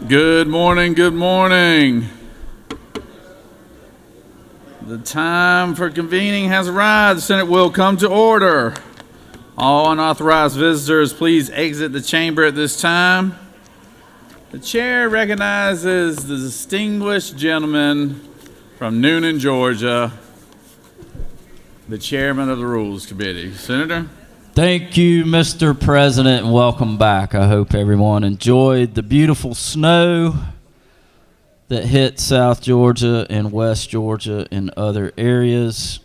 Good morning, good morning. The time for convening has arrived. The Senate will come to order. All unauthorized visitors, please exit the chamber at this time. The chair recognizes the distinguished gentleman from Noonan, Georgia, the chairman of the Rules Committee. Senator? Thank you, Mr. President, and welcome back. I hope everyone enjoyed the beautiful snow that hit South Georgia and West Georgia and other areas.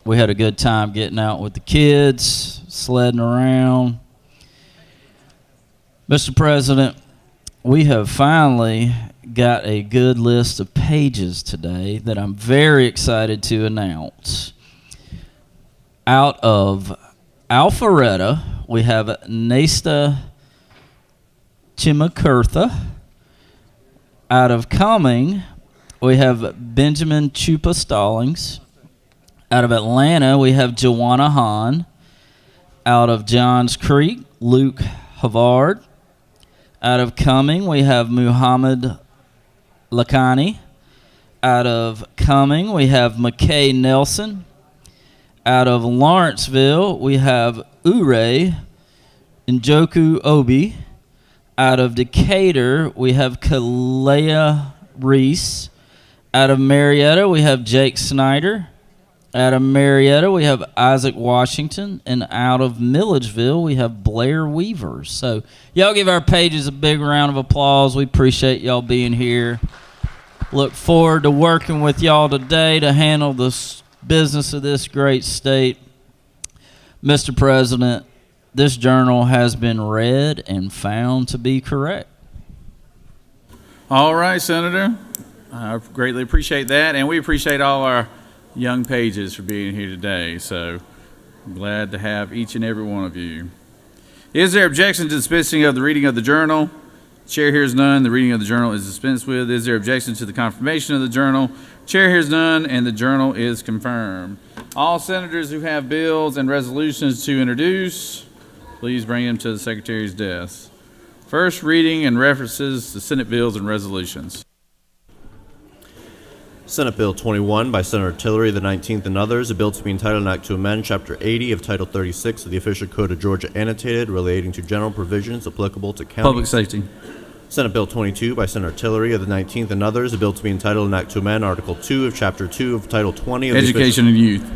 We had a good time getting out with the kids, sledding around. Mr. President, we have finally got a good list of pages today that I'm very excited to announce. Out of Alpharetta, we have Nesta Chimakurtha. Out of Cumming, we have Benjamin Chupa Stallings. Out of Atlanta, we have Joanna Hahn. Out of Johns Creek, Luke Havard. Out of Cumming, we have Muhammad Lakhani. Out of Cumming, we have McKay Nelson. Out of Lawrenceville, we have Ure Njoku Obi. Out of Decatur, we have Kalea Reese. Out of Marietta, we have Jake Snyder. Out of Marietta, we have Isaac Washington. And out of Milledgeville, we have Blair Weaver. So y'all give our pages a big round of applause. We appreciate y'all being here. Look forward to working with y'all today to handle the business of this great state. Mr. President, this journal has been read and found to be correct. All right, Senator. I greatly appreciate that, and we appreciate all our young pages for being here today. So I'm glad to have each and every one of you. Is there objection to dispensing of the reading of the journal? Chair hears none. The reading of the journal is dispensed with. Is there objection to the confirmation of the journal? Chair hears none, and the journal is confirmed. All senators who have bills and resolutions to introduce, please bring them to the Secretary's desk. First reading and references to Senate bills and resolutions. Senate Bill 21 by Senator Tillery, the 19th, and others, a bill to be entitled an act to amend Chapter 80 of Title 36 of the Official Code of Georgia annotated relating to general provisions applicable to counties. Public safety. Senate Bill 22 by Senator Tillery of the 19th and others, a bill to be entitled an act to amend Article 2 of Chapter 2 of Title 20 of Education and Youth.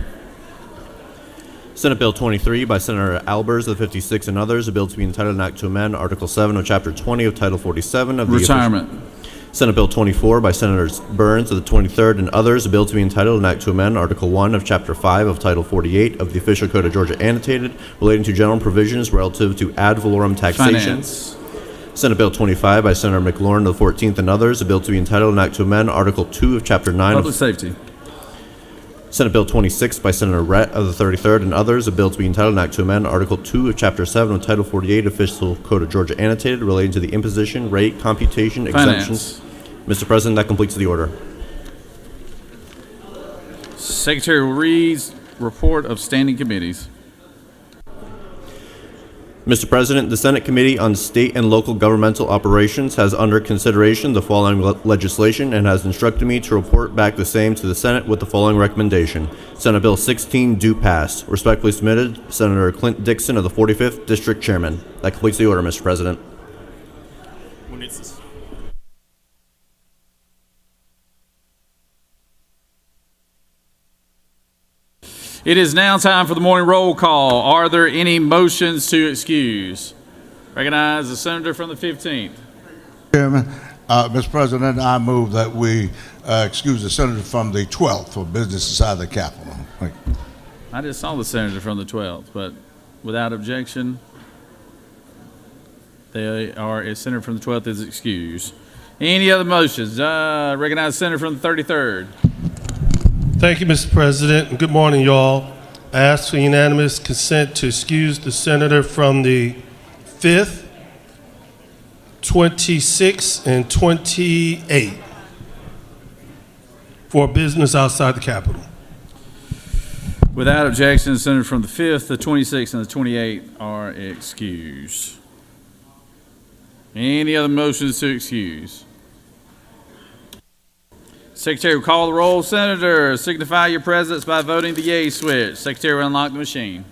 Senate Bill 23 by Senator Albers of the 56th and others, a bill to be entitled an act to amend Article 7 of Chapter 20 of Title 47 of the Retirement. Senate Bill 24 by Senators Burns of the 23rd and others, a bill to be entitled an act to amend Article 1 of Chapter 5 of Title 48 of the Official Code of Georgia annotated relating to general provisions relative to ad valorem taxation. Finance. Senate Bill 25 by Senator McLaurin of the 14th and others, a bill to be entitled an act to amend Article 2 of Chapter 9 Public of safety. Senate Bill 26 by Senator Rhett of the 33rd and others, a bill to be entitled an act to amend Article 2 of Chapter 7 of Title 48 Official Code of Georgia annotated relating to the imposition, rate, computation, exemptions. Mr. President, that completes the order. Secretary will read report of standing committees. Mr. President, the Senate Committee on State and Local Governmental Operations has under consideration the following legislation and has instructed me to report back the same to the Senate with the following recommendation. Senate Bill 16 do pass. Respectfully submitted, Senator Clint Dixon of the 45th District Chairman. That completes the order, Mr. President. It is now time for the morning roll call. Are there any motions to excuse? Recognize the senator from the 15th. Chairman, Mr. President, I move that we excuse the senator from the 12th for business inside the Capitol. Thank you. I just saw the senator from the 12th, but without objection, they are a senator from the 12th is excused. Any other motions? Recognize the senator from the 33rd. Thank you, Mr. President, and good morning, y'all. I ask for unanimous consent to excuse the senator from the 5th, 26th, and 28th for business outside the Capitol. Without objection, the senator from the 5th, the 26th, and the 28th are excused. Any other motions to excuse? Secretary will call the roll. Senators, signify your presence by voting the yea switch. Secretary will unlock the machine.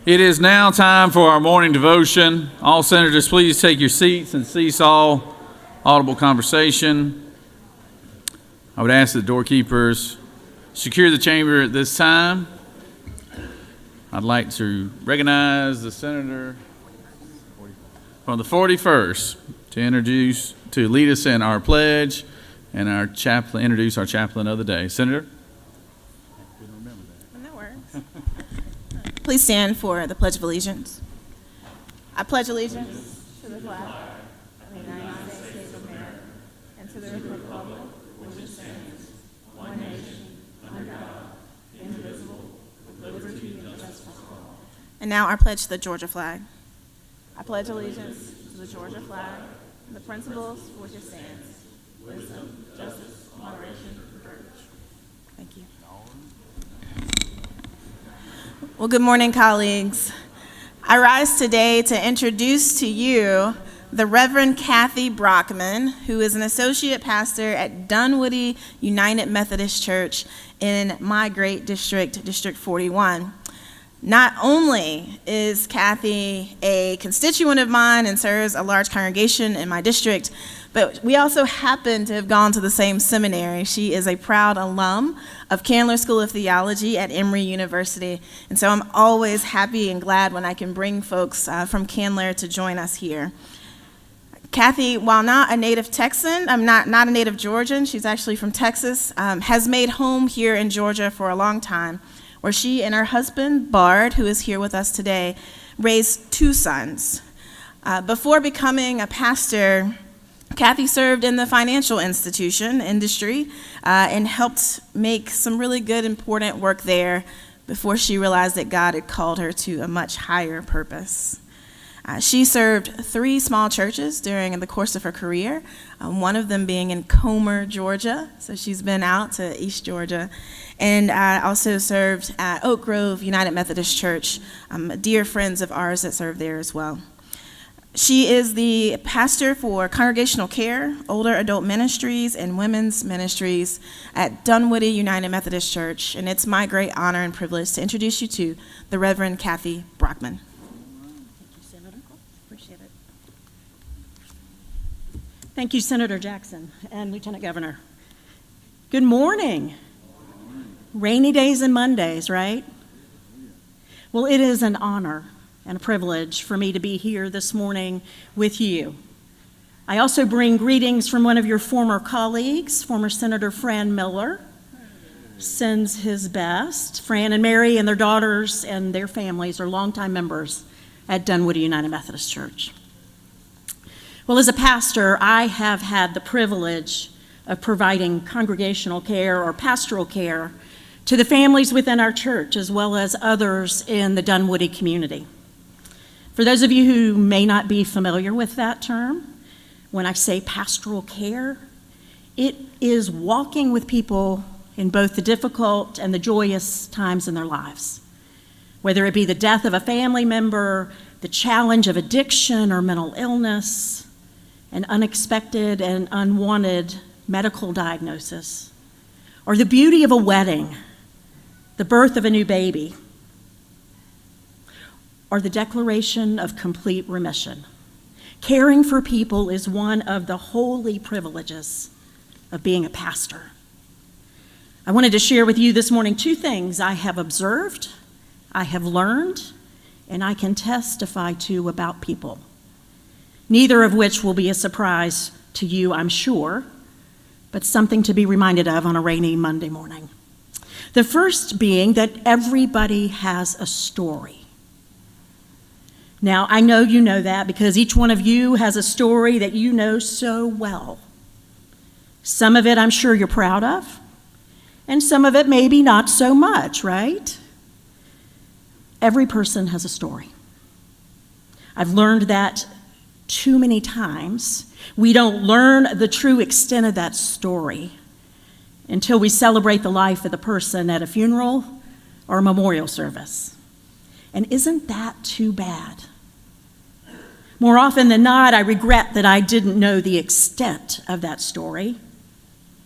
It is now time for our morning devotion. All senators, please take your seats and cease all audible conversation. I would ask the doorkeepers secure the chamber at this time. I'd like to recognize the senator from the 41st to lead us in our pledge and introduce our chaplain of the day. Senator? That works. Please stand for the Pledge of Allegiance. I pledge allegiance to the flag of the United States of America and to the republic which stands one nation under God, indivisible, with liberty and justice for all. And now our pledge to the Georgia flag. I pledge allegiance to the Georgia flag and the principles for which it stands: wisdom, justice, moderation, and courage. Thank you. Well, good morning, colleagues. I rise today to introduce to you the Reverend Kathy Brockman, who is an associate pastor at Dunwoody United Methodist Church in my great district, District 41. Not only is Kathy a constituent of mine and serves a large congregation in my district, but we also happen to have gone to the same seminary. She is a proud alum of Candler School of Theology at Emory University, and so I'm always happy and glad when I can bring folks from Candler to join us here. Kathy, while not a native Texan, not a native Georgian, she's actually from Texas, has made home here in Georgia for a long time, where she and her husband, Bard, who is here with us today, raised two sons. Before becoming a pastor, Kathy served in the financial institution industry and helped make some really good, important work there before she realized that God had called her to a much higher purpose. She served 3 small churches during the course of her career, one of them being in Comer, Georgia, so she's been out to East Georgia, and also served at Oak Grove United Methodist Church, dear friends of ours that serve there as well. She is the pastor for Congregational Care, Older Adult Ministries, and Women's Ministries at Dunwoody United Methodist Church. And it's my great honor and privilege to introduce you to the Reverend Kathy Brockman. Appreciate it. Thank you, Senator Jackson and Lieutenant Governor. Good morning. Rainy days and Mondays, right? Well, it is an honor and a privilege for me to be here this morning with you. I also bring greetings from one of your former colleagues, former Senator Fran Miller. Sends his best. Fran and Mary and their daughters and their families are longtime members at Dunwoody United Methodist Church. Well, as a pastor, I have had the privilege of providing congregational care or pastoral care to the families within our church, as well as others in the Dunwoody community. For those of you who may not be familiar with that term, when I say pastoral care, it is walking with people in both the difficult and the joyous times in their lives. Whether it be the death of a family member, the challenge of addiction or mental illness, an unexpected and unwanted medical diagnosis, or the beauty of a wedding, the birth of a new baby, or the declaration of complete remission. Caring for people is one of the holy privileges of being a pastor. I wanted to share with you this morning two things I have observed, I have learned, and I can testify to about people. Neither of which will be a surprise to you, I'm sure, but something to be reminded of on a rainy Monday morning. The first being that everybody has a story. Now, I know you know that because each one of you has a story that you know so well. Some of it I'm sure you're proud of, and some of it maybe not so much, right? Every person has a story. I've learned that too many times. We don't learn the true extent of that story until we celebrate the life of the person at a funeral or a memorial service. And isn't that too bad? More often than not, I regret that I didn't know the extent of that story.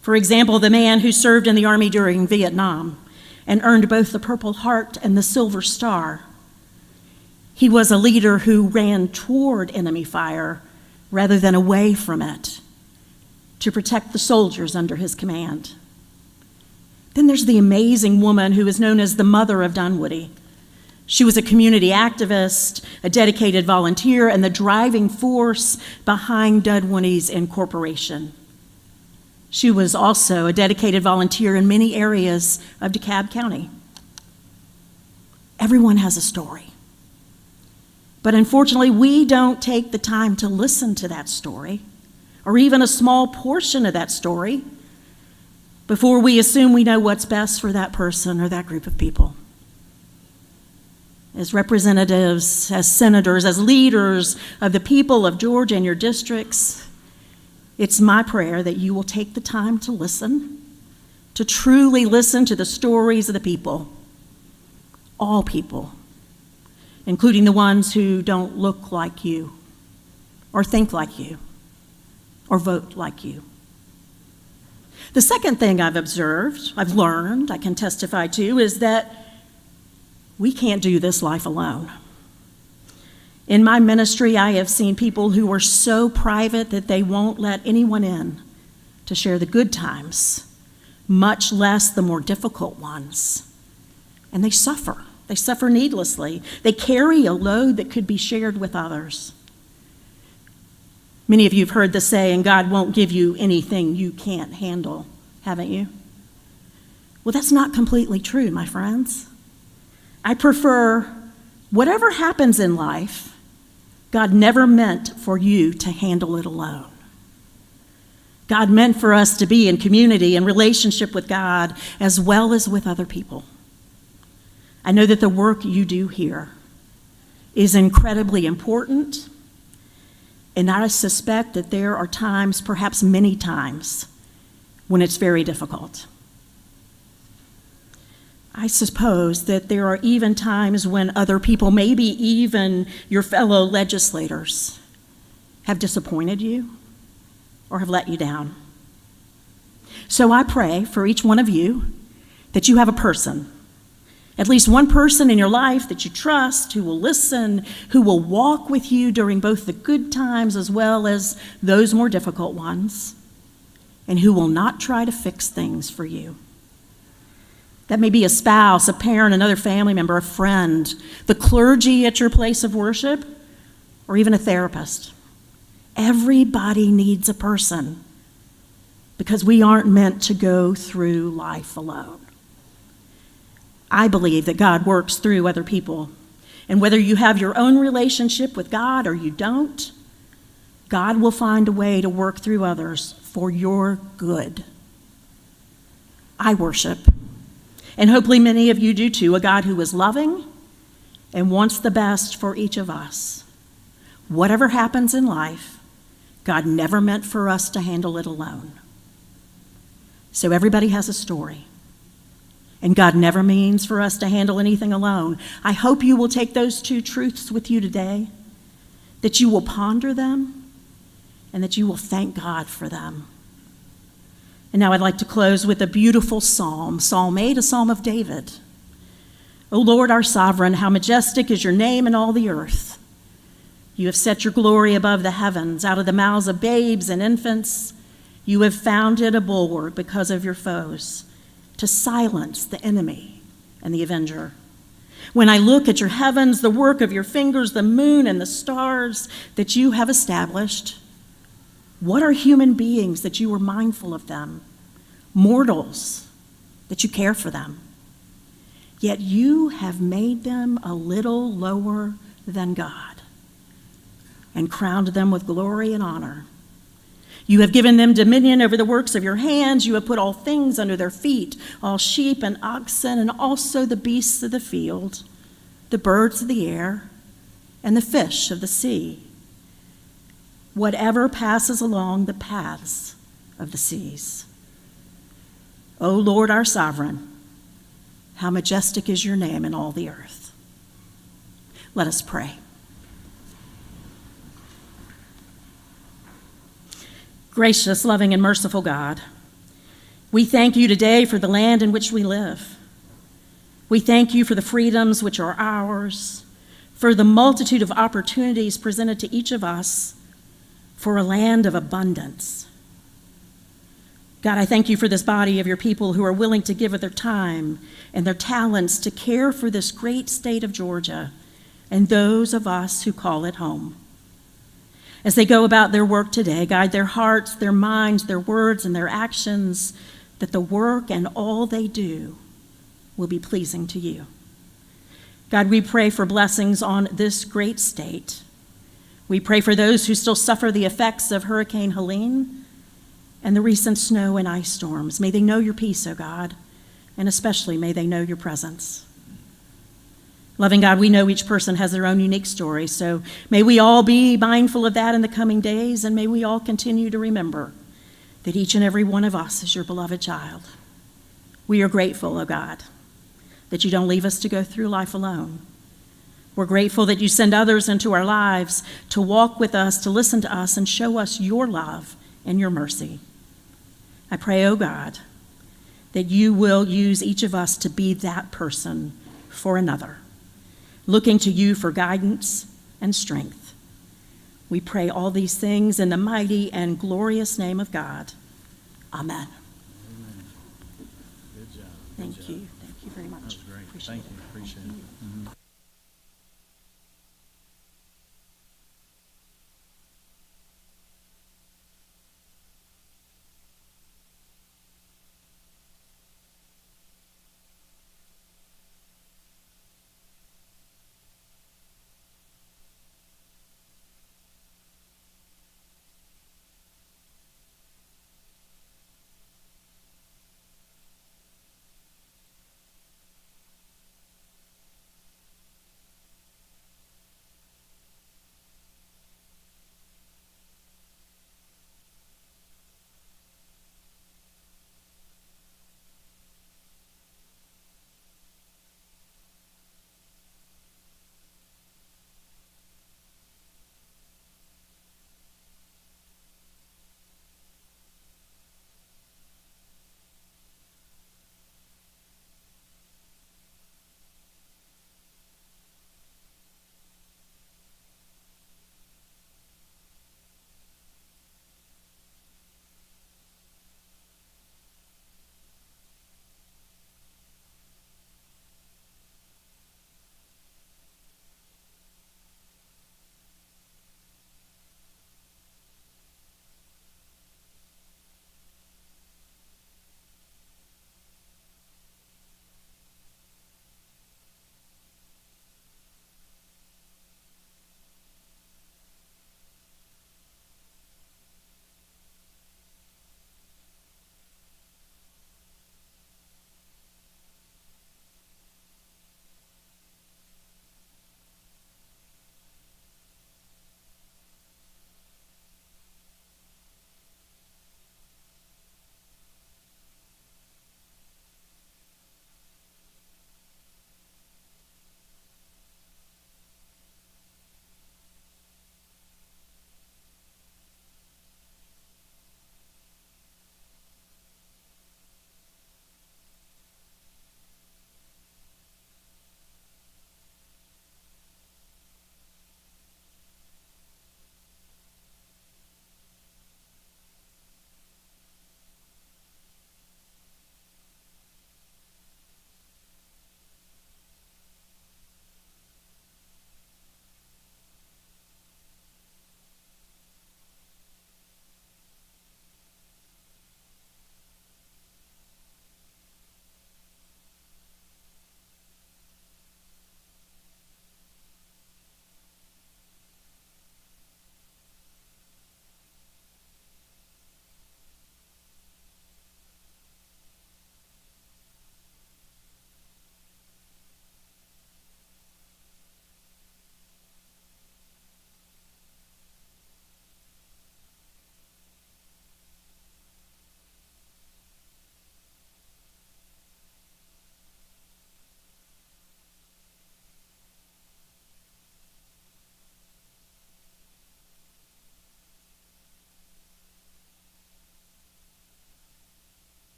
For example, the man who served in the Army during Vietnam and earned both the Purple Heart and the Silver Star. He was a leader who ran toward enemy fire rather than away from it to protect the soldiers under his command. Then there's the amazing woman who is known as the Mother of Dunwoody. She was a community activist, a dedicated volunteer, and the driving force behind Dunwoody's incorporation. She was also a dedicated volunteer in many areas of DeKalb County. Everyone has a story. But unfortunately, we don't take the time to listen to that story, or even a small portion of that story, before we assume we know what's best for that person or that group of people. As representatives, as senators, as leaders of the people of Georgia and your districts, it's my prayer that you will take the time to listen, to truly listen to the stories of the people, all people, including the ones who don't look like you, or think like you, or vote like you. The second thing I've observed, I've learned, I can testify to, is that we can't do this life alone. In my ministry, I have seen people who are so private that they won't let anyone in to share the good times, much less the more difficult ones. And they suffer. They suffer needlessly. They carry a load that could be shared with others. Many of you have heard the saying, God won't give you anything you can't handle, haven't you? Well, that's not completely true, my friends. I prefer whatever happens in life, God never meant for you to handle it alone. God meant for us to be in community and relationship with God as well as with other people. I know that the work you do here is incredibly important, and I suspect that there are times, perhaps many times, when it's very difficult. I suppose that there are even times when other people, maybe even your fellow legislators, have disappointed you or have let you down. So I pray for each one of you that you have a person, at least one person in your life that you trust, who will listen, who will walk with you during both the good times as well as those more difficult ones, and who will not try to fix things for you. That may be a spouse, a parent, another family member, a friend, the clergy at your place of worship, or even a therapist. Everybody needs a person because we aren't meant to go through life alone. I believe that God works through other people, and whether you have your own relationship with God or you don't, God will find a way to work through others for your good. I worship, and hopefully many of you do too, a God who is loving and wants the best for each of us. Whatever happens in life, God never meant for us to handle it alone. So everybody has a story, and God never means for us to handle anything alone. I hope you will take those two truths with you today, that you will ponder them, and that you will thank God for them. And now I'd like to close with a beautiful psalm, Psalm 8, a psalm of David. O Lord, our sovereign, how majestic is your name in all the earth. You have set your glory above the heavens. Out of the mouths of babes and infants, you have founded a bulwark because of your foes, to silence the enemy and the avenger. When I look at your heavens, the work of your fingers, the moon and the stars that you have established, what are human beings that you are mindful of them? Mortals, that you care for them. Yet you have made them a little lower than God and crowned them with glory and honor. You have given them dominion over the works of your hands. You have put all things under their feet, all sheep and oxen, and also the beasts of the field, the birds of the air, and the fish of the sea, whatever passes along the paths of the seas. O Lord, our sovereign, how majestic is your name in all the earth. Let us pray. Gracious, loving, and merciful God, we thank you today for the land in which we live. We thank you for the freedoms which are ours, for the multitude of opportunities presented to each of us, for a land of abundance. God, I thank you for this body of your people who are willing to give of their time and their talents to care for this great state of Georgia and those of us who call it home. As they go about their work today, guide their hearts, their minds, their words, and their actions, that the work and all they do will be pleasing to you. God, we pray for blessings on this great state. We pray for those who still suffer the effects of Hurricane Helene and the recent snow and ice storms. May they know your peace, O God, and especially may they know your presence. Loving God, we know each person has their own unique story, so may we all be mindful of that in the coming days, and may we all continue to remember that each and every one of us is your beloved child. We are grateful, O God, that you don't leave us to go through life alone. We're grateful that you send others into our lives to walk with us, to listen to us, and show us your love and your mercy. I pray, O God, that you will use each of us to be that person for another, looking to you for guidance and strength. We pray all these things in the mighty and glorious name of God. Amen. Amen. Good job. Thank you. Thank you very much. That was great. Appreciate Thank it. you. Appreciate it. Mhm.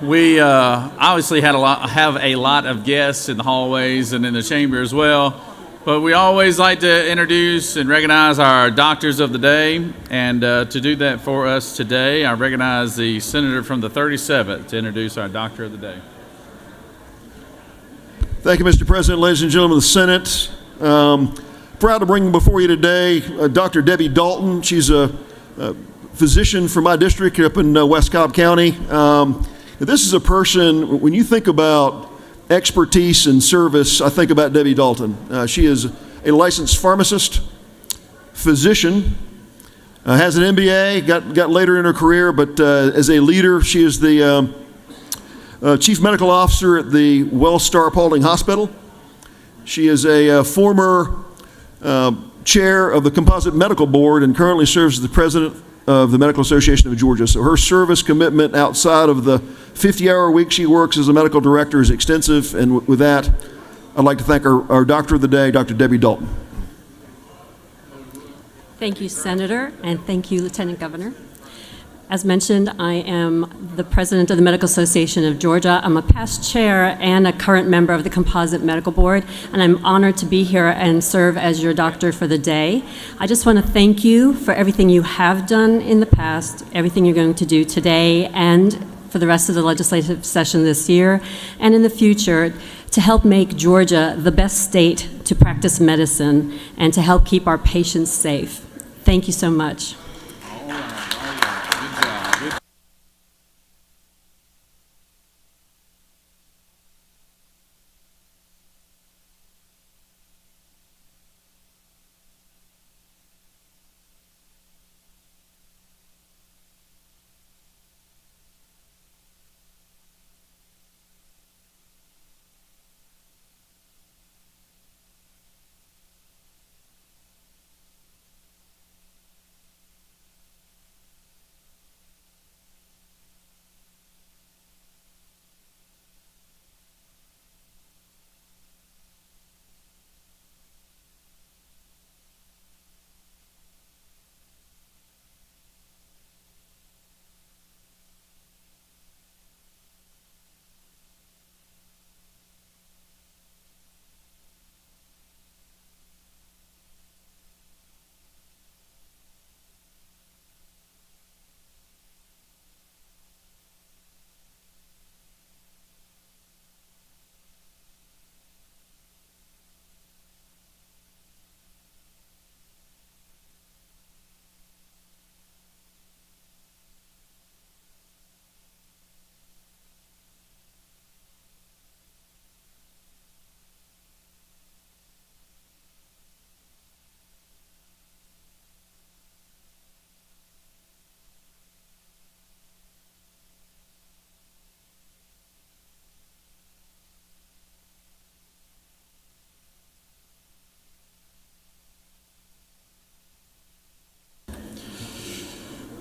We obviously have a lot of guests in the hallways and in the chamber as well, but we always like to introduce and recognize our doctors of the day. And to do that for us today, I recognize the senator from the 37th to introduce our doctor of the day. Thank you, Mr. President. Ladies and gentlemen of the Senate, proud to bring before you today Dr. Debbie Dalton. She's a physician from my district up in West Cobb County. This is a person, when you think about expertise and service, I think about Debbie Dalton. She is a licensed pharmacist, physician, has an MBA, got later in her career, but as a leader, she is the Chief Medical Officer at the Wellstar Paulding Hospital. She is a former chair of the Composite Medical Board and currently serves as the president of the Medical Association of Georgia. So her service commitment outside of the 50-hour week she works as a medical director is extensive. And with that, I'd like to thank our doctor of the day, Dr. Debbie Dalton. Thank you, Senator, and thank you, Lieutenant Governor. As mentioned, I am the president of the Medical Association of Georgia. I'm a past chair and a current member of the Composite Medical Board, and I'm honored to be here and serve as your doctor for the day. I just want to thank you for everything you have done in the past, everything you're going to do today, and for the rest of the legislative session this year, and in the future, to help make Georgia the best state to practice medicine and to help keep our patients safe. Thank you so much.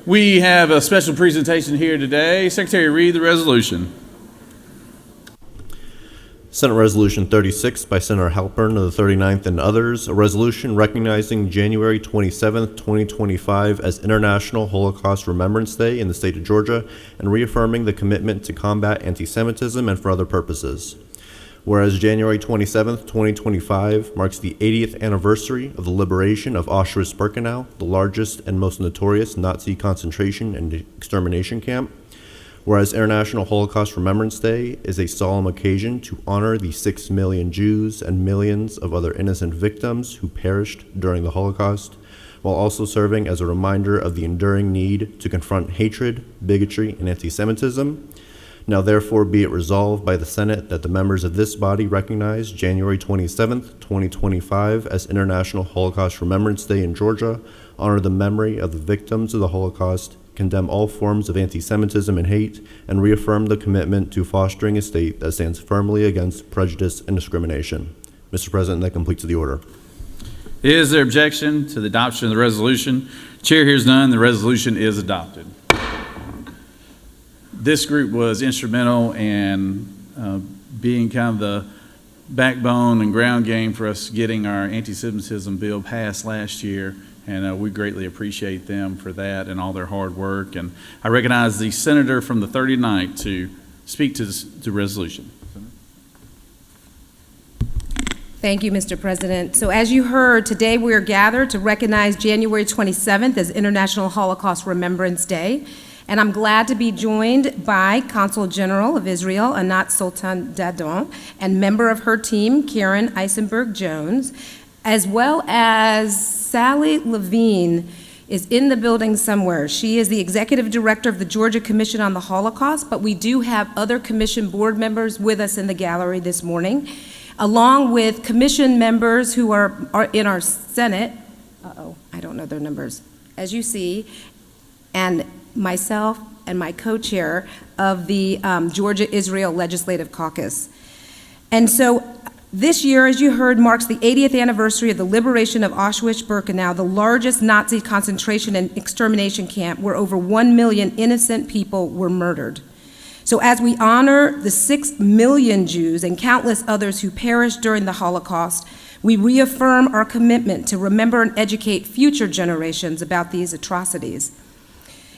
We have a special presentation here today. Secretary, read the resolution. Senate Resolution 36 by Senator Halpern of the 39th and others, a resolution recognizing January 27, 2025 as International Holocaust Remembrance Day in the state of Georgia and reaffirming the commitment to combat anti-Semitism and for other purposes. Whereas January 27, 2025 marks the 80th anniversary of the liberation of Auschwitz-Birkenau, the largest and most notorious Nazi concentration and extermination camp. Whereas International Holocaust Remembrance Day is a solemn occasion to honor the 6 million Jews and millions of other innocent victims who perished during the Holocaust, while also serving as a reminder of the enduring need to confront hatred, bigotry, and anti-Semitism. Now therefore be it resolved by the Senate that the members of this body recognize January 27th, 2025 as International Holocaust Remembrance Day in Georgia, honor the memory of the victims of the Holocaust, condemn all forms of anti-Semitism and hate, and reaffirm the commitment to fostering a state that stands firmly against prejudice and discrimination. Mr. President, that completes the order. Is there objection to the adoption of the resolution? Chair hears none. The resolution is adopted. This group was instrumental in being kind of the backbone and ground game for us getting our anti-Semitism bill passed last year, and we greatly appreciate them for that and all their hard work. And I recognize the senator from the 39th to speak to the resolution. Thank you, Mr. President. So as you heard, today we are gathered to recognize January 27th as International Holocaust Remembrance Day. And I'm glad to be joined by Consul General of Israel, Anat Sultan Dadon, and member of her team, Karen Eisenberg-Jones, as well as Sally Levine is in the building somewhere. She is the executive director of the Georgia Commission on the Holocaust, but we do have other commission board members with us in the gallery this morning, along with commission members who are in our Senate. I don't know their numbers. As you see, and myself and my co-chair of the Georgia-Israel Legislative Caucus. And so this year, as you heard, marks the 80th anniversary of the liberation of Auschwitz-Birkenau, the largest Nazi concentration and extermination camp where over 1 million innocent people were murdered. So as we honor the 6 million Jews and countless others who perished during the Holocaust, we reaffirm our commitment to remember and educate future generations about these atrocities.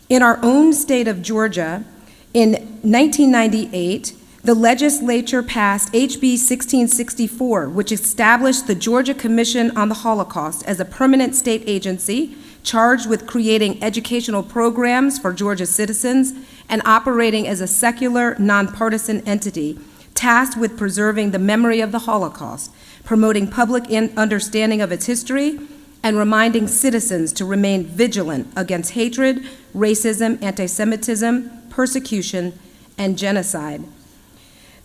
In our own state of Georgia, in 1998, the legislature passed HB 1664, which established the Georgia Commission on the Holocaust as a permanent state agency charged with creating educational programs for Georgia citizens and operating as a secular, nonpartisan entity tasked with preserving the memory of the Holocaust, promoting public understanding of its history, and reminding citizens to remain vigilant against hatred, racism, anti-Semitism, persecution, and genocide.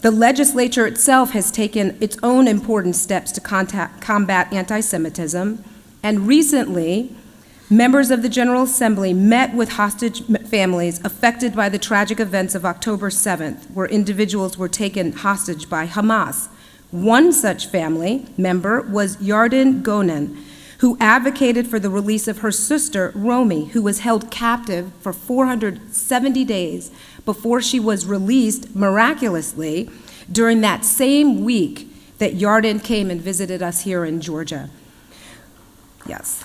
The legislature itself has taken its own important steps to combat anti-Semitism, and recently, members of the General Assembly met with hostage families affected by the tragic events of October 7th, where individuals were taken hostage by Hamas. One such family member was Yarden Gonen, who advocated for the release of her sister, Romy, who was held captive for 470 days before she was released miraculously during that same week that Yarden came and visited us here in Georgia. Yes.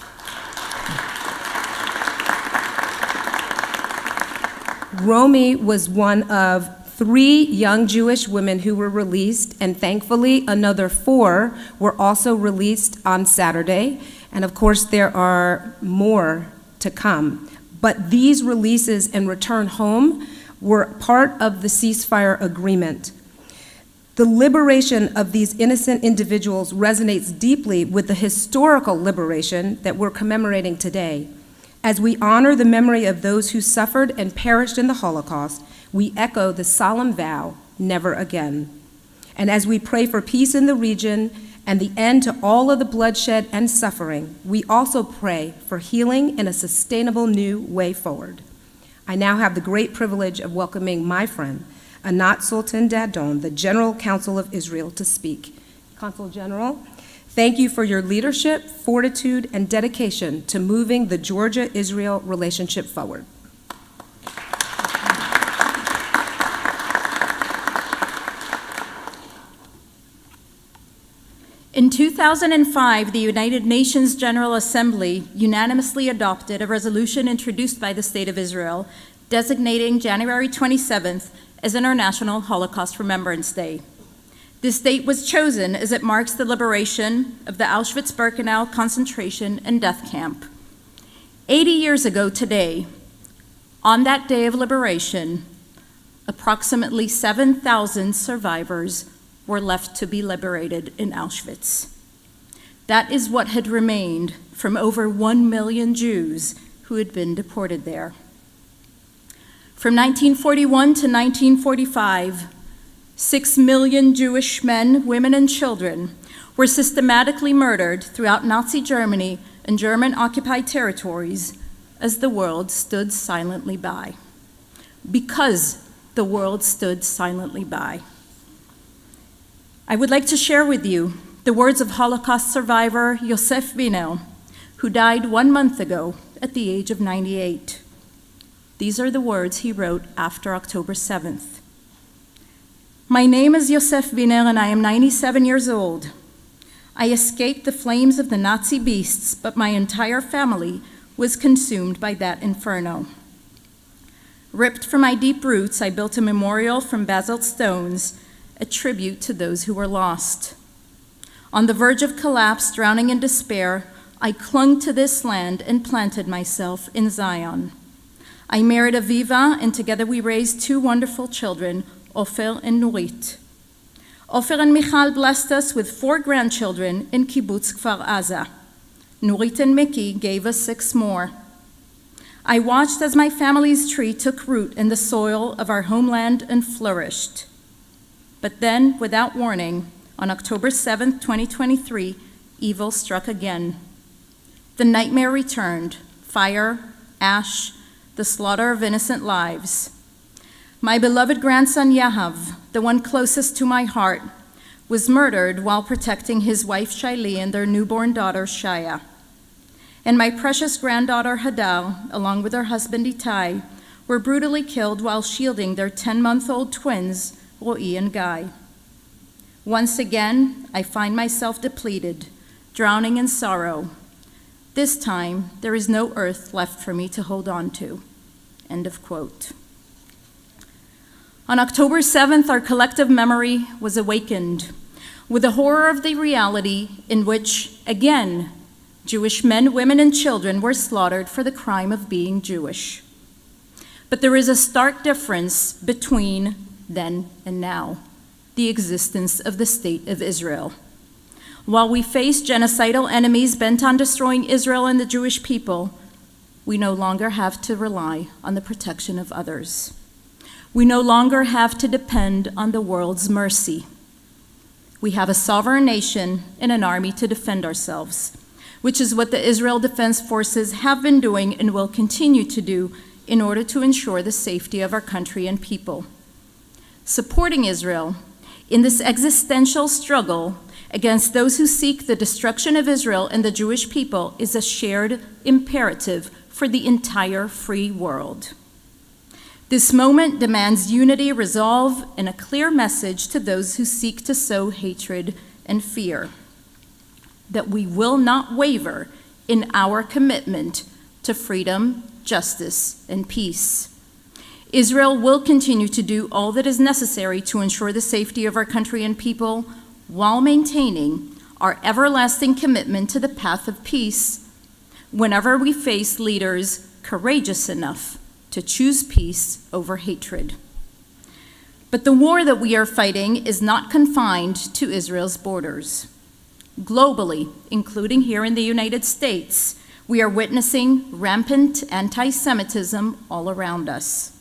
Romy was one of 3 young Jewish women who were released, and thankfully another 4 were also released on Saturday. And of course, there are more to come. But these releases and return home were part of the ceasefire agreement. The liberation of these innocent individuals resonates deeply with the historical liberation that we're commemorating today. As we honor the memory of those who suffered and perished in the Holocaust, we echo the solemn vow, never again. And as we pray for peace in the region and the end to all of the bloodshed and suffering, we also pray for healing and a sustainable new way forward. I now have the great privilege of welcoming my friend, Anat Sultan Dadon, the General Counsel of Israel, to speak. Consul General, thank you for your leadership, fortitude, and dedication to moving the Georgia-Israel relationship forward. In 2005, the United Nations General Assembly unanimously adopted a resolution introduced by the State of Israel designating January 27th as International Holocaust Remembrance Day. This date was chosen as it marks the liberation of the Auschwitz-Birkenau concentration and death camp. 80 years ago today, on that day of liberation, approximately 7,000 survivors were left to be liberated in Auschwitz. That is what had remained from over 1 million Jews who had been deported there. From 1941 to 1945, 6 million Jewish men, women, and children were systematically murdered throughout Nazi Germany and German-occupied territories as the world stood silently by. Because the world stood silently by. I would like to share with you the words of Holocaust survivor Yosef Vinel, who died 1 month ago at the age of 98. These are the words he wrote after October 7th. My name is Yosef Vinel and I am 97 years old. I escaped the flames of the Nazi beasts, but my entire family was consumed by that inferno. Ripped from my deep roots, I built a memorial from basalt stones, a tribute to those who were lost. On the verge of collapse, drowning in despair, I clung to this land and planted myself in Zion. I married Aviva, and together we raised two wonderful children, Ofer and Nurit. Ofer and Michal blessed us with 4 grandchildren in Kibbutz Kfar Aza. Nurit and Mickey gave us 6 more. I watched as my family's tree took root in the soil of our homeland and flourished. But then, without warning, on October 7th, 2023, evil struck again. The nightmare returned: fire, ash, the slaughter of innocent lives. My beloved grandson Yahav, the one closest to my heart, was murdered while protecting his wife Shaili and their newborn daughter Shaya. And my precious granddaughter Hadar, along with her husband Itai, were brutally killed while shielding their 10-month-old twins, Ro'i and Guy. Once again, I find myself depleted, drowning in sorrow. This time, there is no earth left for me to hold on to." End of quote. On October 7th, our collective memory was awakened with the horror of the reality in which, again, Jewish men, women, and children were slaughtered for the crime of being Jewish. But there is a stark difference between then and now: the existence of the State of Israel. While we face genocidal enemies bent on destroying Israel and the Jewish people, we no longer have to rely on the protection of others. We no longer have to depend on the world's mercy. We have a sovereign nation and an army to defend ourselves, which is what the Israel Defense Forces have been doing and will continue to do in order to ensure the safety of our country and people. Supporting Israel in this existential struggle against those who seek the destruction of Israel and the Jewish people is a shared imperative for the entire free world. This moment demands unity, resolve, and a clear message to those who seek to sow hatred and fear: that we will not waver in our commitment to freedom, justice, and peace. Israel will continue to do all that is necessary to ensure the safety of our country and people while maintaining our everlasting commitment to the path of peace whenever we face leaders courageous enough to choose peace over hatred. But the war that we are fighting is not confined to Israel's borders. Globally, including here in the United States, we are witnessing rampant anti-Semitism all around us.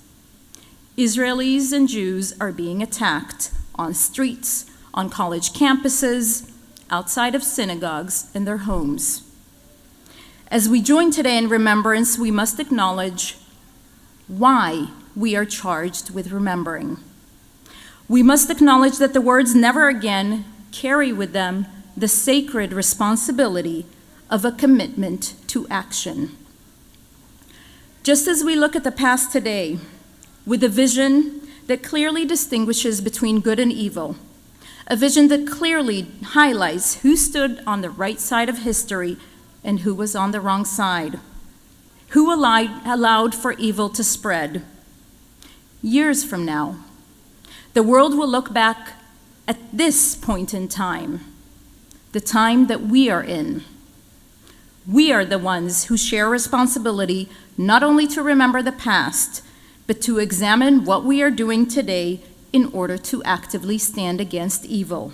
Israelis and Jews are being attacked on streets, on college campuses, outside of synagogues, and their homes. As we join today in remembrance, we must acknowledge why we are charged with remembering. We must acknowledge that the words "never again" carry with them the sacred responsibility of a commitment to action. Just as we look at the past today with a vision that clearly distinguishes between good and evil, a vision that clearly highlights who stood on the right side of history and who was on the wrong side, who allowed for evil to spread. Years from now, the world will look back at this point in time, the time that we are in. We are the ones who share responsibility not only to remember the past, but to examine what we are doing today in order to actively stand against evil.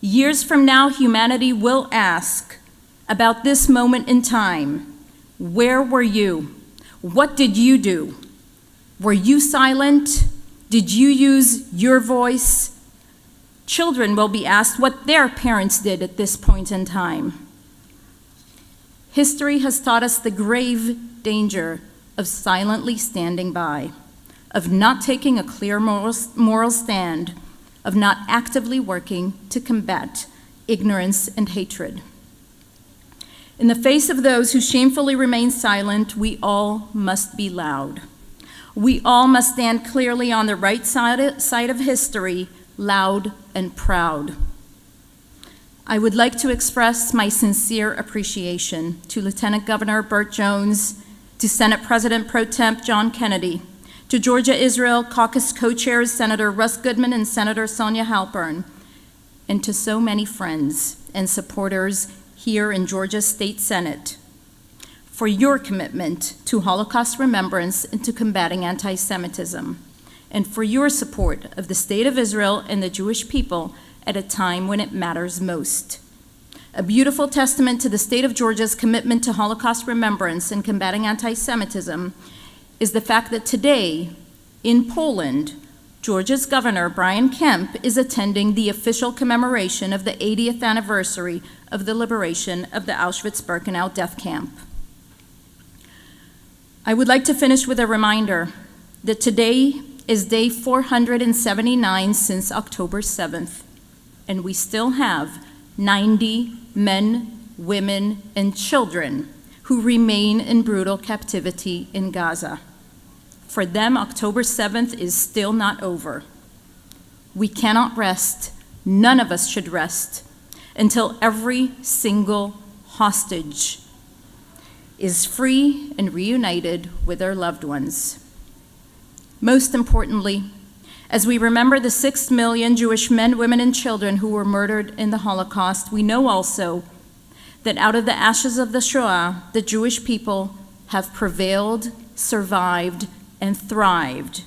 Years from now, humanity will ask about this moment in time: where were you? What did you do? Were you silent? Did you use your voice? Children will be asked what their parents did at this point in time. History has taught us the grave danger of silently standing by, of not taking a clear moral stand, of not actively working to combat ignorance and hatred. In the face of those who shamefully remain silent, we all must be loud. We all must stand clearly on the right side of history, loud and proud. I would like to express my sincere appreciation to Lieutenant Governor Burt Jones, to Senate President Pro Temp John Kennedy, to Georgia-Israel Caucus co-chairs Senator Russ Goodman and Senator Sonia Halpern, and to so many friends and supporters here in Georgia's State Senate, for your commitment to Holocaust remembrance and to combating anti-Semitism, and for your support of the State of Israel and the Jewish people at a time when it matters most. A beautiful testament to the state of Georgia's commitment to Holocaust remembrance and combating anti-Semitism is the fact that today, in Poland, Georgia's Governor Brian Kemp is attending the official commemoration of the 80th anniversary of the liberation of the Auschwitz-Birkenau death camp. I would like to finish with a reminder that today is day 479 since October 7th, and we still have 90 men, women, and children who remain in brutal captivity in Gaza. For them, October 7th is still not over. We cannot rest, none of us should rest, until every single hostage is free and reunited with their loved ones. Most importantly, as we remember the 6 million Jewish men, women, and children who were murdered in the Holocaust, we know also that out of the ashes of the Shoah, the Jewish people have prevailed, survived, and thrived.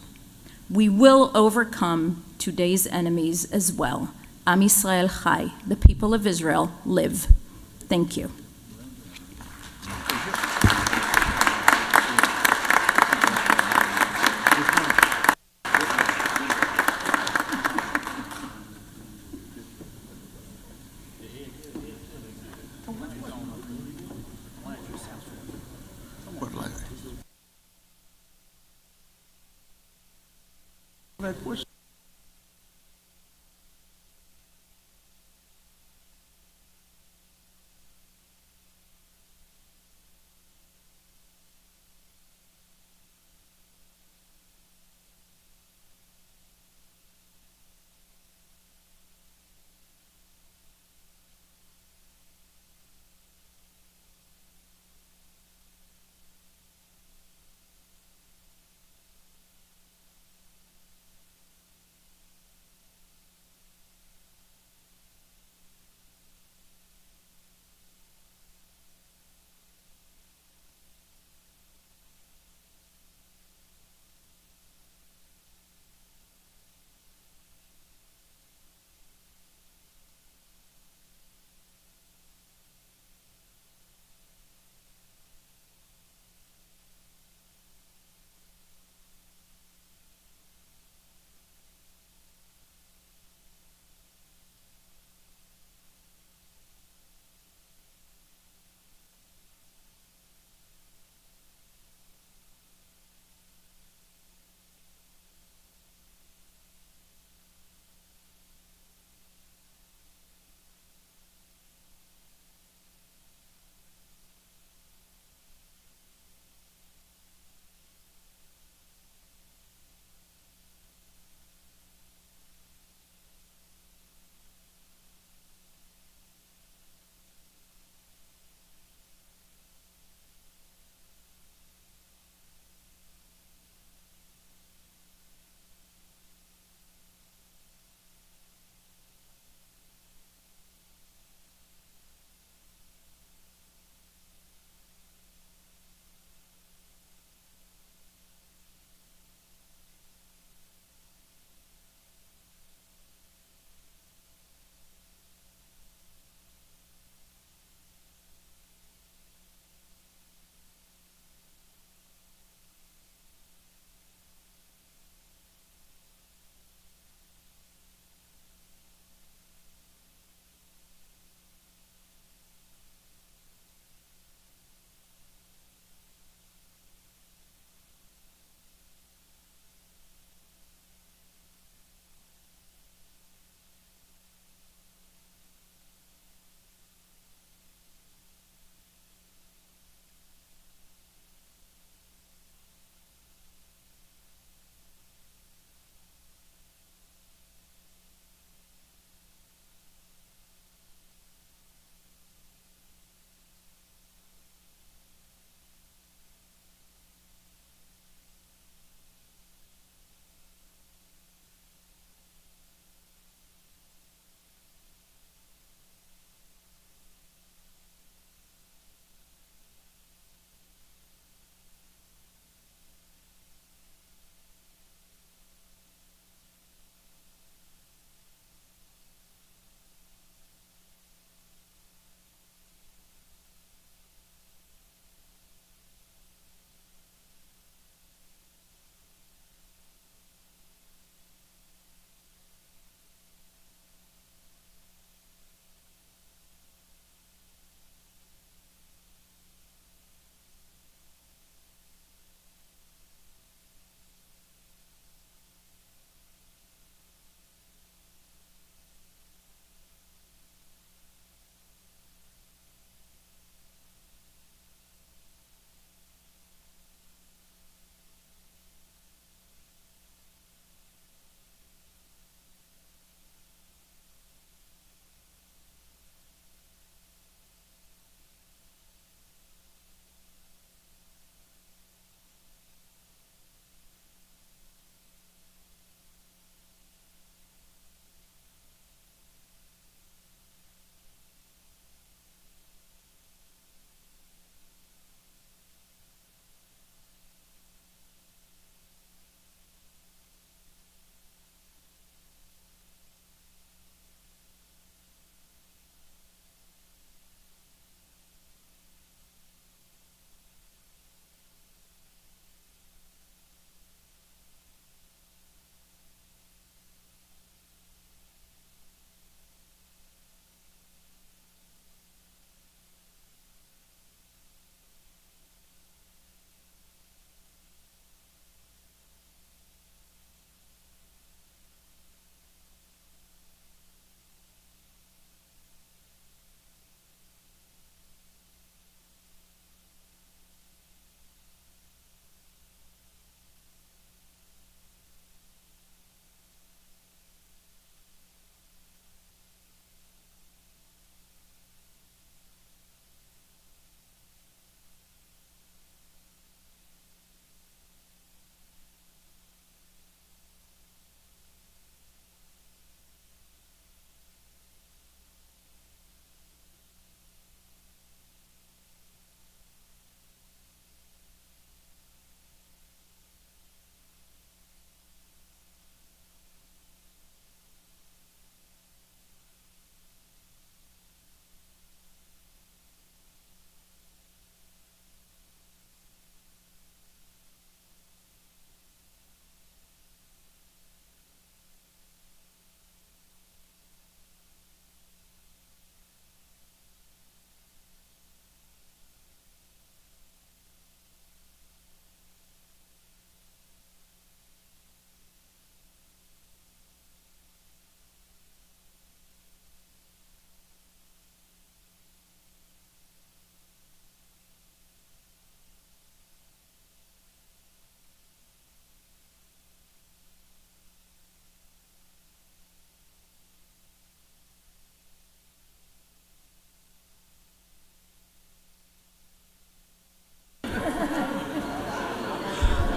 We will overcome today's enemies as well. Am Yisrael Chai, the people of Israel live. Thank you.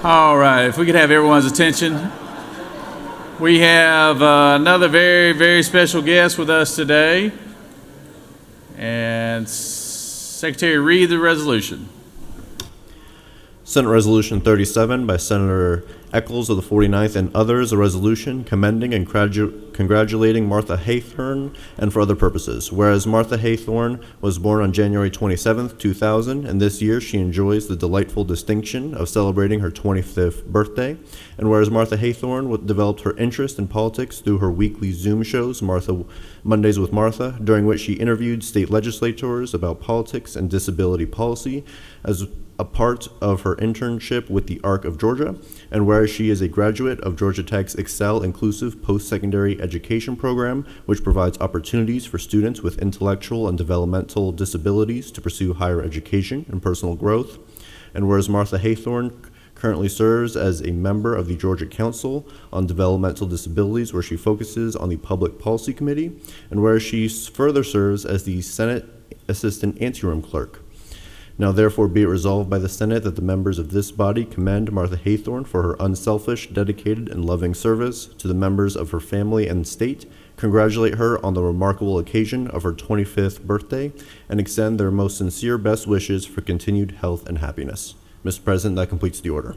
All right, if we could have everyone's attention. We have another very, very special guest with us today. And Secretary, read the resolution. Senate Resolution 37 by Senator Eccles of the 49th and others, a resolution commending and congratulating Martha Haythorne and for other purposes. Whereas Martha Haythorne was born on January 27, 2000, and this year she enjoys the delightful distinction of celebrating her 25th birthday. And whereas Martha Haythorne developed her interest in politics through her weekly Zoom shows, Mondays with Martha, during which she interviewed state legislators about politics and disability policy, as a part of her internship with the ARC of Georgia, and whereas she is a graduate of Georgia Tech's Excel Inclusive Post-Secondary Education Program, which provides opportunities for students with intellectual and developmental disabilities to pursue higher education and personal growth, and whereas Martha Haythorne currently serves as a member of the Georgia Council on Developmental Disabilities, where she focuses on the Public Policy Committee, and whereas she further serves as the Senate Assistant Anteroom Clerk. Now therefore be it resolved by the Senate that the members of this body commend Martha Haythorne for her unselfish, dedicated, and loving service to the members of her family and state, congratulate her on the remarkable occasion of her 25th birthday, and extend their most sincere best wishes for continued health and happiness. Mr. President, that completes the order.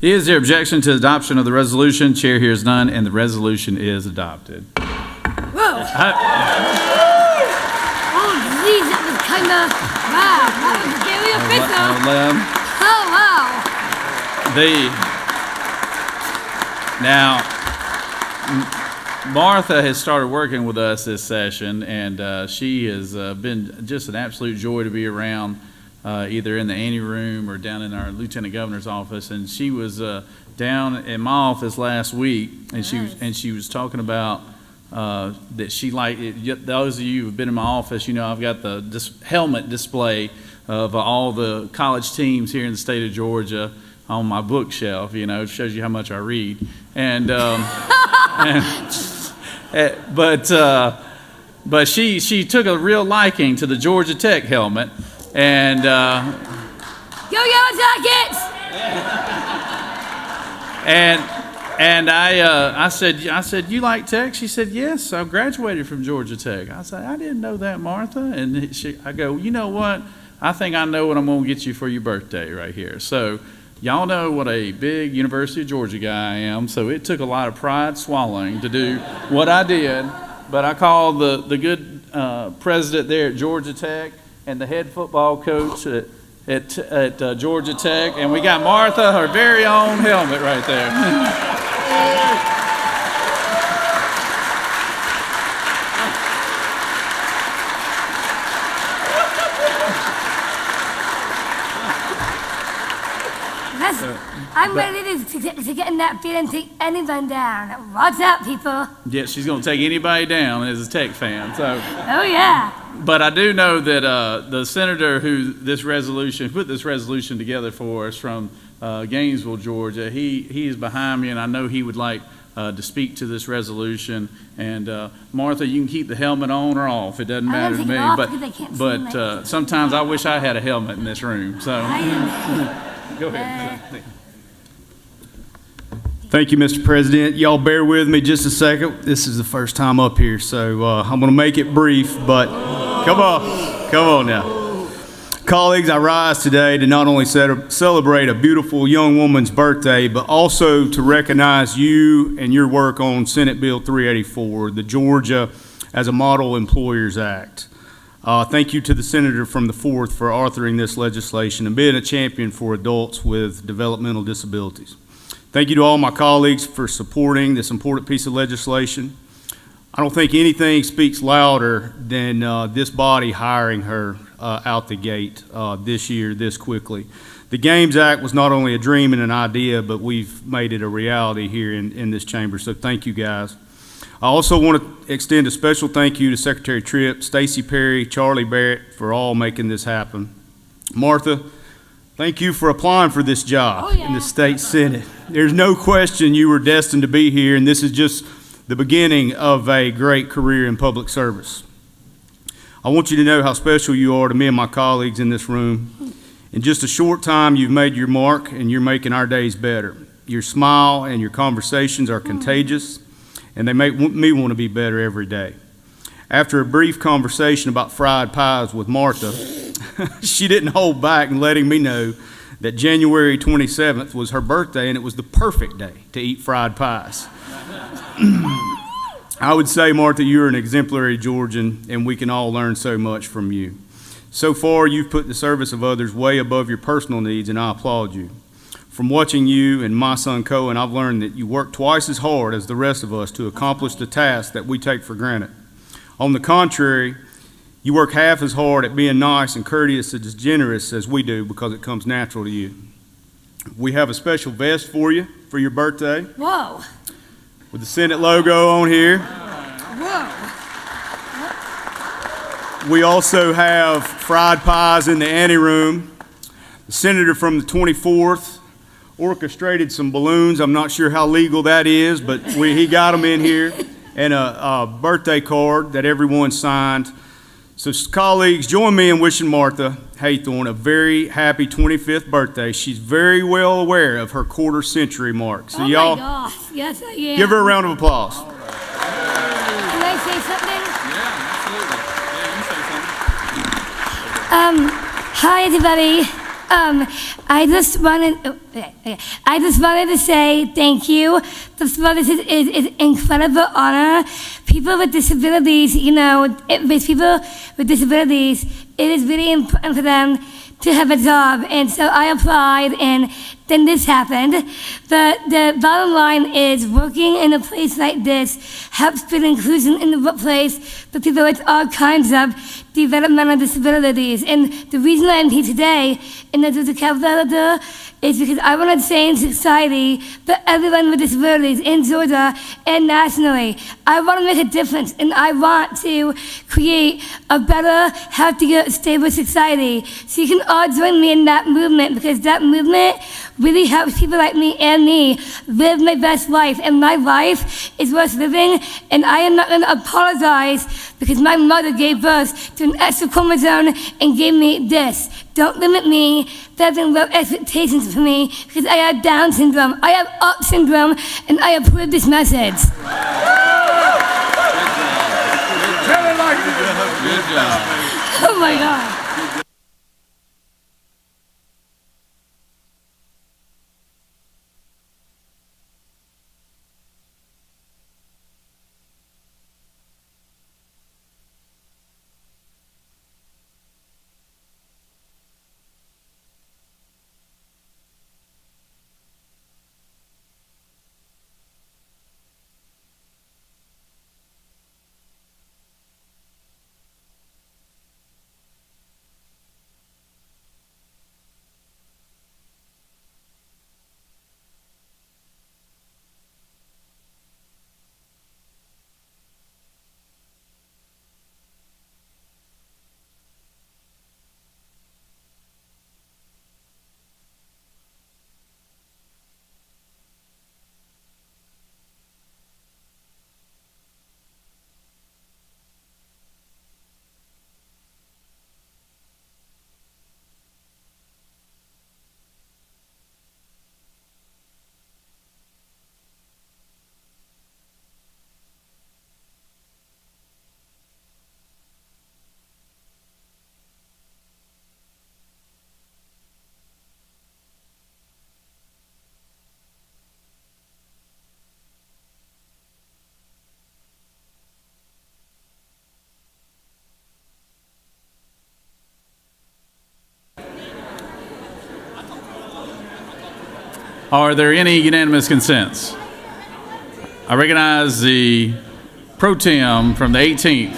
Is there objection to the adoption of the resolution? Chair hears none, and the resolution is adopted. Whoa! Oh, geez, that was kind of, wow, that was very official. Now, Martha has started working with us this session, and she has been just an absolute joy to be around, either in the ante room or down in our Lieutenant Governor's office. And she was down in my office last week, and she was talking about that she liked it. Those of you who've been in my office, you know I've got the helmet display of all the college teams here in the state of Georgia on my bookshelf. You know, it shows you how much I read. But she took a real liking to the Georgia Tech helmet, and Go Yellow Jackets! and I said, you like Tech? She said, yes, I graduated from Georgia Tech. I said, I didn't know that, Martha. And I go, you know what? I think I know what I'm going to get you for your birthday right here. So y'all know what a big University of Georgia guy I am, so it took a lot of pride swallowing to do what I did. But I called the good president there at Georgia Tech and the head football coach at Georgia Tech, and we got Martha her very own helmet right there. I'm ready to get in that field and take anyone down. Watch out, people. Yeah, she's going to take anybody down as a Tech fan. So. Oh, yeah. But I do know that the senator who put this resolution together for us from Gainesville, Georgia, he is behind me, and I know he would like to speak to this resolution. And Martha, you can keep the helmet on or off. It doesn't matter to me. But sometimes I wish I had a helmet in this room. So go ahead. Thank you, Mr. President. Y'all bear with me just a second. This is the first time up here, so I'm going to make it brief, but come on now. Colleagues, I rise today to not only celebrate a beautiful young woman's birthday, but also to recognize you and your work on Senate Bill 384, the Georgia as a Model Employers Act. Thank you to the senator from the 4th for authoring this legislation and being a champion for adults with developmental disabilities. Thank you to all my colleagues for supporting this important piece of legislation. I don't think anything speaks louder than this body hiring her out the gate this year, this quickly. The Games Act was not only a dream and an idea, but we've made it a reality here in this chamber, so thank you guys. I also want to extend a special thank you to Secretary Tripp, Stacey Perry, Charlie Barrett for all making this happen. Martha, thank you for applying for this job in the state Senate. There's no question you were destined to be here, and this is just the beginning of a great career in public service. I want you to know how special you are to me and my colleagues in this room. In just a short time, you've made your mark, and you're making our days better. Your smile and your conversations are contagious, and they make me want to be better every day. After a brief conversation about fried pies with Martha, she didn't hold back in letting me know that January 27th was her birthday, and it was the perfect day to eat fried pies. I would say, Martha, you're an exemplary Georgian, and we can all learn so much from you. So far, you've put the service of others way above your personal needs, and I applaud you. From watching you and my son Cohen, I've learned that you work twice as hard as the rest of us to accomplish the tasks that we take for granted. On the contrary, you work half as hard at being nice and courteous and as generous as we do because it comes natural to you. We have a special vest for you for your birthday Whoa. with the Senate logo on here. Whoa. We also have fried pies in the anteroom. The senator from the 24th orchestrated some balloons. I'm not sure how legal that is, but he got them in here, and a birthday card that everyone signed. So, colleagues, join me in wishing Martha Haythorne a very happy 25th birthday. She's very well aware of her quarter-century mark. So, Oh y'all, my gosh. Yes, I am. give her a round of applause. Can I say something? Hi, everybody. I just wanted to say thank you. This is an incredible honor. People with disabilities, with people with disabilities, it is really important for them to have a job. And so I applied, and then this happened. The bottom line is working in a place like this helps build inclusion in the workplace for people with all kinds of developmental disabilities. And the reason I'm here today in the Capitol is because I want to change society for everyone with disabilities in Georgia and nationally. I want to make a difference, and I want to create a better, healthier, stable society. So you can all join me in that movement, because that movement really helps people like me and me live my best life. And my life is worth living, and I am not going to apologize because my mother gave birth to an extra chromosome and gave me this. Don't limit me. There's been low expectations for me because I have Down syndrome, I have UP syndrome, and I approve this message. Good job. Oh my God. Are there any unanimous consents? I recognize the pro tem from the 18th.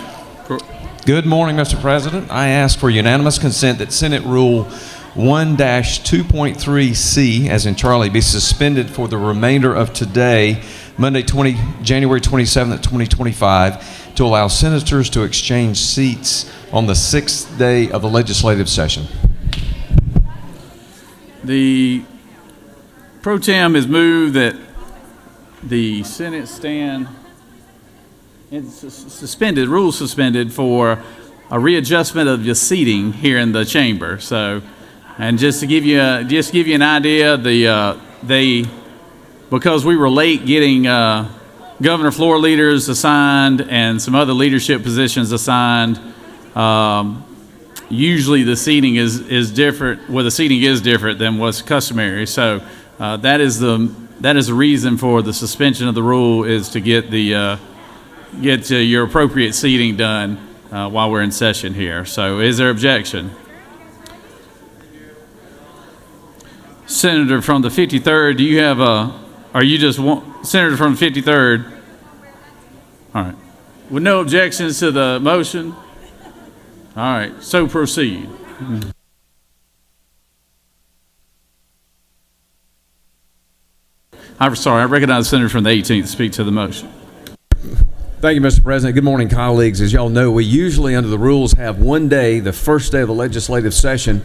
Good morning, Mr. President. I ask for unanimous consent that Senate Rule 1-2.3C, as in Charlie, be suspended for the remainder of today, Monday, January 27th, 2025, to allow senators to exchange seats on the 6th day of the legislative session. The pro tem has moved that the Senate stand suspended, rules suspended for a readjustment of the seating here in the chamber. So And just to give you an idea, because we were late getting governor floor leaders assigned and some other leadership positions assigned, usually the seating is different. Well, the seating is different than what's customary. So that is the reason for the suspension of the rule, is to get your appropriate seating done while we're in session here. So is there objection? Senator from the 53rd, do you have Senator from the 53rd? All right. With no objections to the motion? All right, so proceed. I'm sorry, I recognize the senator from the 18th to speak to the motion. Thank you, Mr. President. Good morning, colleagues. As y'all know, we usually, under the rules, have one day, the first day of the legislative session,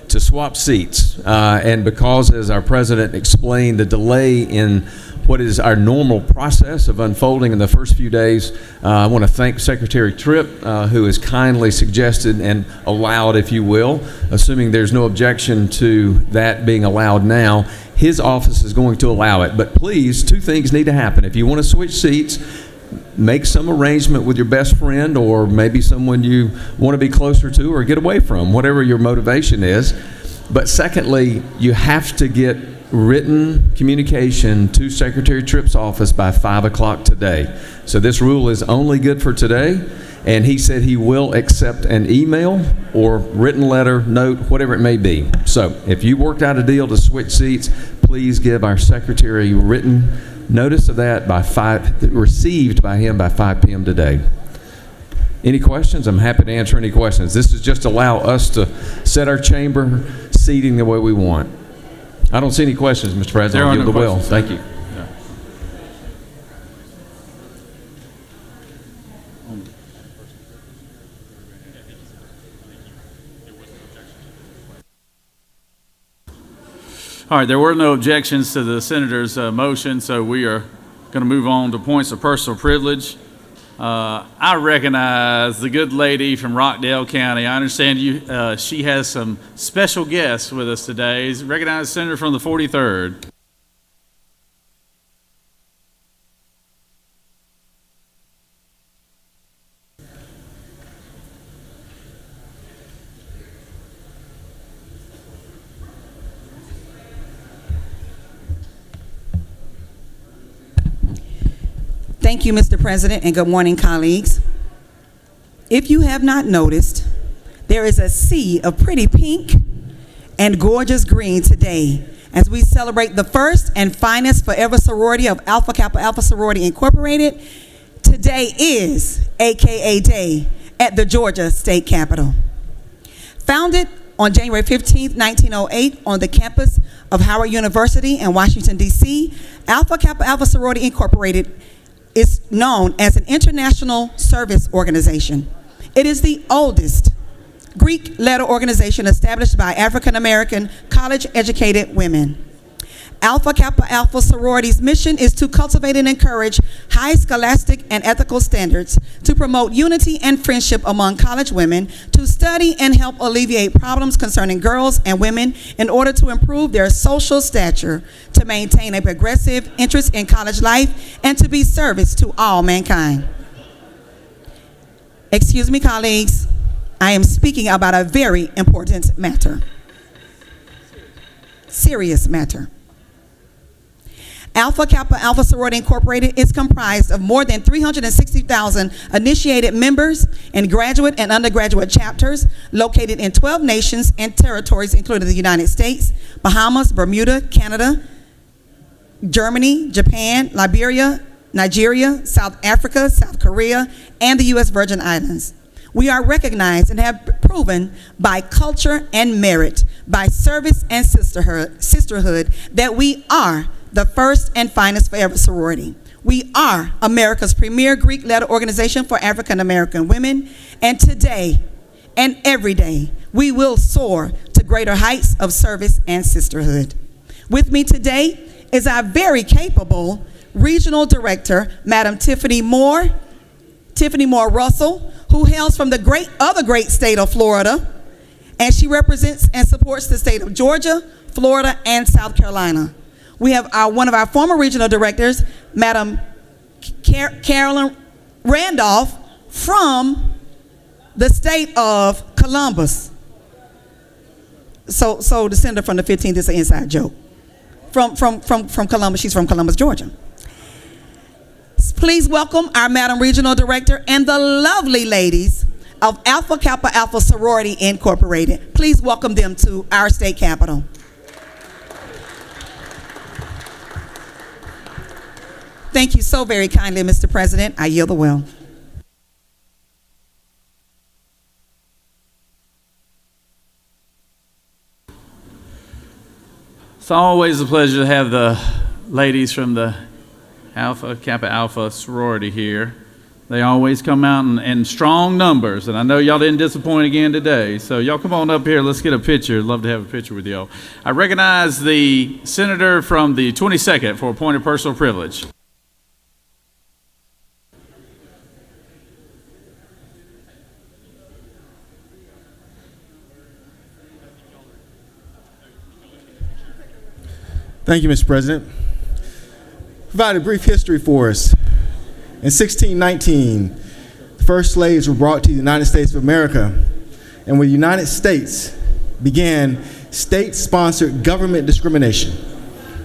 to swap seats. And because, as our president explained, the delay in what is our normal process of unfolding in the first few days, I want to thank Secretary Tripp, who has kindly suggested and allowed, if you will, assuming there's no objection to that being allowed now, his office is going to allow it. But please, two things need to happen. If you want to switch seats, make some arrangement with your best friend or maybe someone you want to be closer to or get away from, whatever your motivation is. But secondly, you have to get written communication to Secretary Tripp's office by 5 o'clock today. So this rule is only good for today, and he said he will accept an email or written letter, note, whatever it may be. So if you worked out a deal to switch seats, please give our secretary written notice of that received by him by 5 p.m. today. Any questions? I'm happy to answer any questions. This is just allow us to set our chamber seating the way we want. I don't see any questions, Mr. President. I'll yield the will. Thank you. All right, there were no objections to the senator's motion, so we are going to move on to points of personal privilege. I recognize the good lady from Rockdale County. I understand she has some special guests with us today. Recognize the senator from the 43rd. Thank you, Mr. President, and good morning, colleagues. If you have not noticed, there is a sea of pretty pink and gorgeous green today as we celebrate the first and finest forever sorority of Alpha Kappa Alpha Sorority Incorporated. Today is AKA Day at the Georgia State Capitol. Founded on January 15, 1908 on the campus of Howard University in Washington, D.C., Alpha Kappa Alpha Sorority Incorporated is known as an international service organization. It is the oldest Greek letter organization established by African American college-educated women. Alpha Kappa Alpha Sorority's mission is to cultivate and encourage high scholastic and ethical standards, to promote unity and friendship among college women, to study and help alleviate problems concerning girls and women in order to improve their social stature, to maintain a progressive interest in college life, and to be service to all mankind. Excuse me, colleagues, I am speaking about a very important matter. Serious matter. Alpha Kappa Alpha Sorority Incorporated is comprised of more than 360,000 initiated members in graduate and undergraduate chapters located in 12 nations and territories, including the United States, Bahamas, Bermuda, Canada, Germany, Japan, Liberia, Nigeria, South Africa, South Korea, and the U.S. Virgin Islands. We are recognized and have proven by culture and merit, by service and sisterhood, that we are the first and finest forever sorority. We are America's premier Greek letter organization for African American women, and today and every day we will soar to greater heights of service and sisterhood. With me today is our very capable Regional Director, Madam Tiffany Moore Russell, who hails from the other great state of Florida, and she represents and supports the state of Georgia, Florida, and South Carolina. We have one of our former regional directors, Madam Carolyn Randolph, from the state of Columbus. So the senator from the 15th is an inside joke. From Columbus, she's from Columbus, Georgia. Please welcome our Madam Regional Director and the lovely ladies of Alpha Kappa Alpha Sorority Incorporated. Please welcome them to our state capitol. Thank you so very kindly, Mr. President. I yield the will. It's always a pleasure to have the ladies from the Alpha Kappa Alpha sorority here. They always come out in strong numbers, and I know y'all didn't disappoint again today. So y'all come on up here. Let's get a picture. Love to have a picture with y'all. I recognize the senator from the 22nd for a point of personal privilege. Thank you, Mr. President. Provide a brief history for us. In 1619, the first slaves were brought to the United States of America, and with the United States began state-sponsored government discrimination.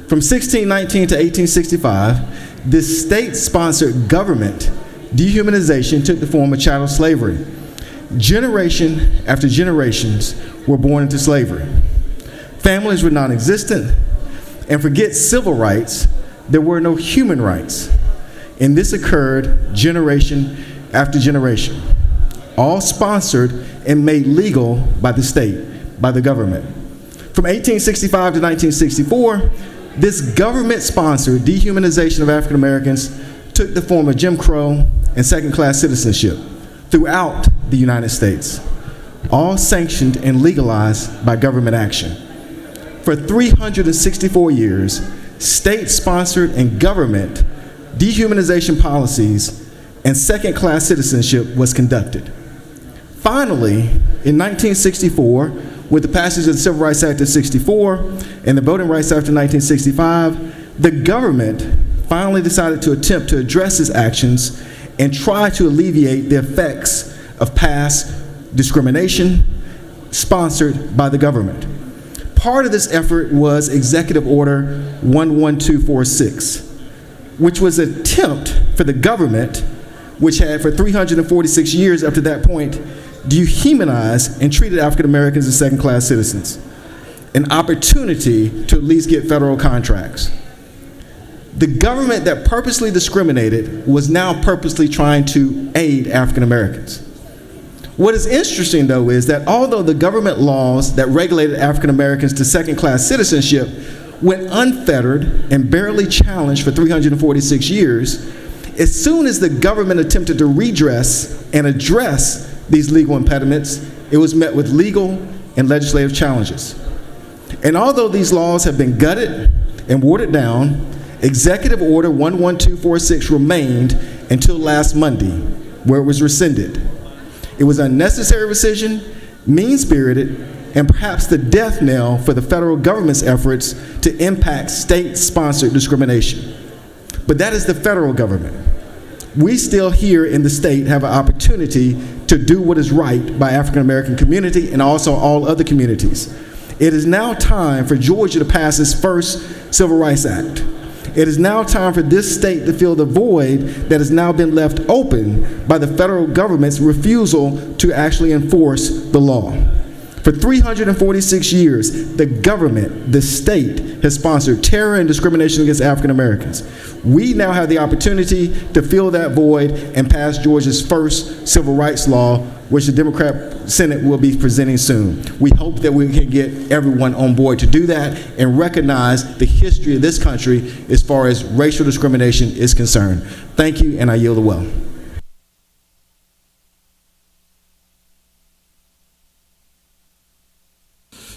From 1619 to 1865, this state-sponsored government dehumanization took the form of chattel slavery. Generation after generations were born into slavery. Families were non-existent, and forget civil rights, there were no human rights. And this occurred generation after generation, all sponsored and made legal by the state, by the government. From 1865 to 1964, this government-sponsored dehumanization of African Americans took the form of Jim Crow and second-class citizenship throughout the United States, all sanctioned and legalized by government action. For 364 years, state-sponsored and government dehumanization policies and second-class citizenship was conducted. Finally, in 1964, with the passage of the Civil Rights Act of '64 and the Voting Rights Act of 1965, the government finally decided to attempt to address its actions and try to alleviate the effects of past discrimination sponsored by the government. Part of this effort was Executive Order 11246, which was an attempt for the government, which had for 346 years up to that point, dehumanized and treated African Americans as second-class citizens, an opportunity to at least get federal contracts. The government that purposely discriminated was now purposely trying to aid African Americans. What is interesting, though, is that although the government laws that regulated African Americans to second-class citizenship went unfettered and barely challenged for 346 years, as soon as the government attempted to redress and address these legal impediments, it was met with legal and legislative challenges. And although these laws have been gutted and watered down, Executive Order 11246 remained until last Monday, where it was rescinded. It was unnecessary rescission, mean-spirited, and perhaps the death knell for the federal government's efforts to impact state-sponsored discrimination. But that is the federal government. We still here in the state have an opportunity to do what is right by African American community and also all other communities. It is now time for Georgia to pass its first Civil Rights Act. It is now time for this state to fill the void that has now been left open by the federal government's refusal to actually enforce the law. For 346 years, the government, the state, has sponsored terror and discrimination against African Americans. We now have the opportunity to fill that void and pass Georgia's first civil rights law, which the Democrat Senate will be presenting soon. We hope that we can get everyone on board to do that and recognize the history of this country as far as racial discrimination is concerned. Thank you, and I yield the well.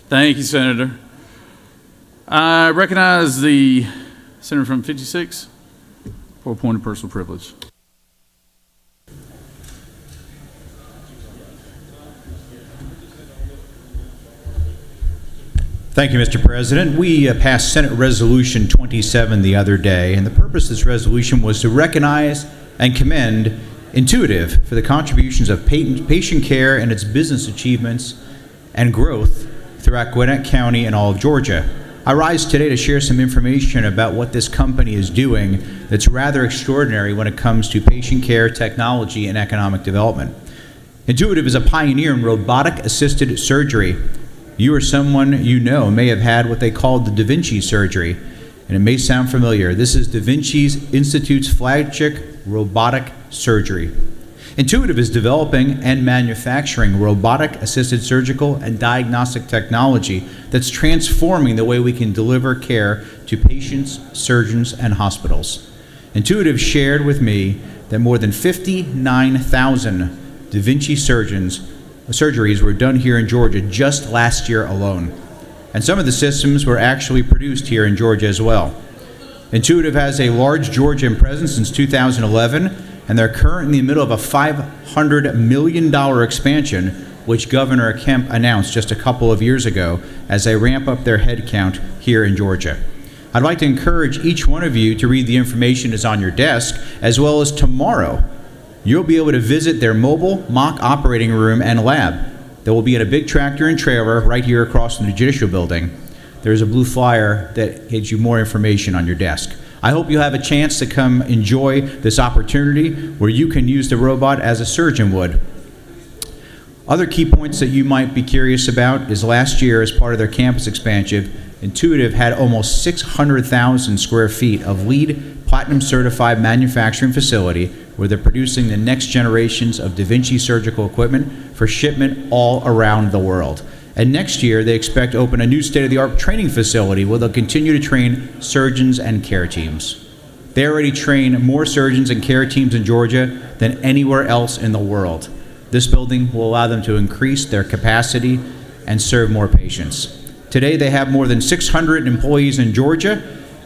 Thank you, Senator. I recognize the senator from 56 for a point of personal privilege. Thank you, Mr. President. We passed Senate Resolution 27 the other day, and the purpose of this resolution was to recognize and commend Intuitive for the contributions of patient care and its business achievements and growth throughout Gwinnett County and all of Georgia. I rise today to share some information about what this company is doing that's rather extraordinary when it comes to patient care, technology, and economic development. Intuitive is a pioneer in robotic-assisted surgery. You or someone you know may have had what they call the Da Vinci surgery, and it may sound familiar. This is Da Vinci Institute's flagship robotic surgery. Intuitive is developing and manufacturing robotic-assisted surgical and diagnostic technology that's transforming the way we can deliver care to patients, surgeons, and hospitals. Intuitive shared with me that more than 59,000 Da Vinci surgeries were done here in Georgia just last year alone. And some of the systems were actually produced here in Georgia as well. Intuitive has a large Georgian presence since 2011, and they're currently in the middle of a $500 million expansion, which Governor Kemp announced just a couple of years ago as they ramp up their headcount here in Georgia. I'd like to encourage each one of you to read the information that's on your desk, as well as tomorrow, you'll be able to visit their mobile mock operating room and lab that will be at a big tractor and trailer right here across from the Judicial Building. There's a blue flyer that gives you more information on your desk. I hope you'll have a chance to come enjoy this opportunity where you can use the robot as a surgeon would. Other key points that you might be curious about is last year, as part of their campus expansion, Intuitive had almost 600,000 square feet of LEED Platinum certified manufacturing facility where they're producing the next generations of Da Vinci surgical equipment for shipment all around the world. And next year, they expect to open a new state-of-the-art training facility where they'll continue to train surgeons and care teams. They already train more surgeons and care teams in Georgia than anywhere else in the world. This building will allow them to increase their capacity and serve more patients. Today, they have more than 600 employees in Georgia,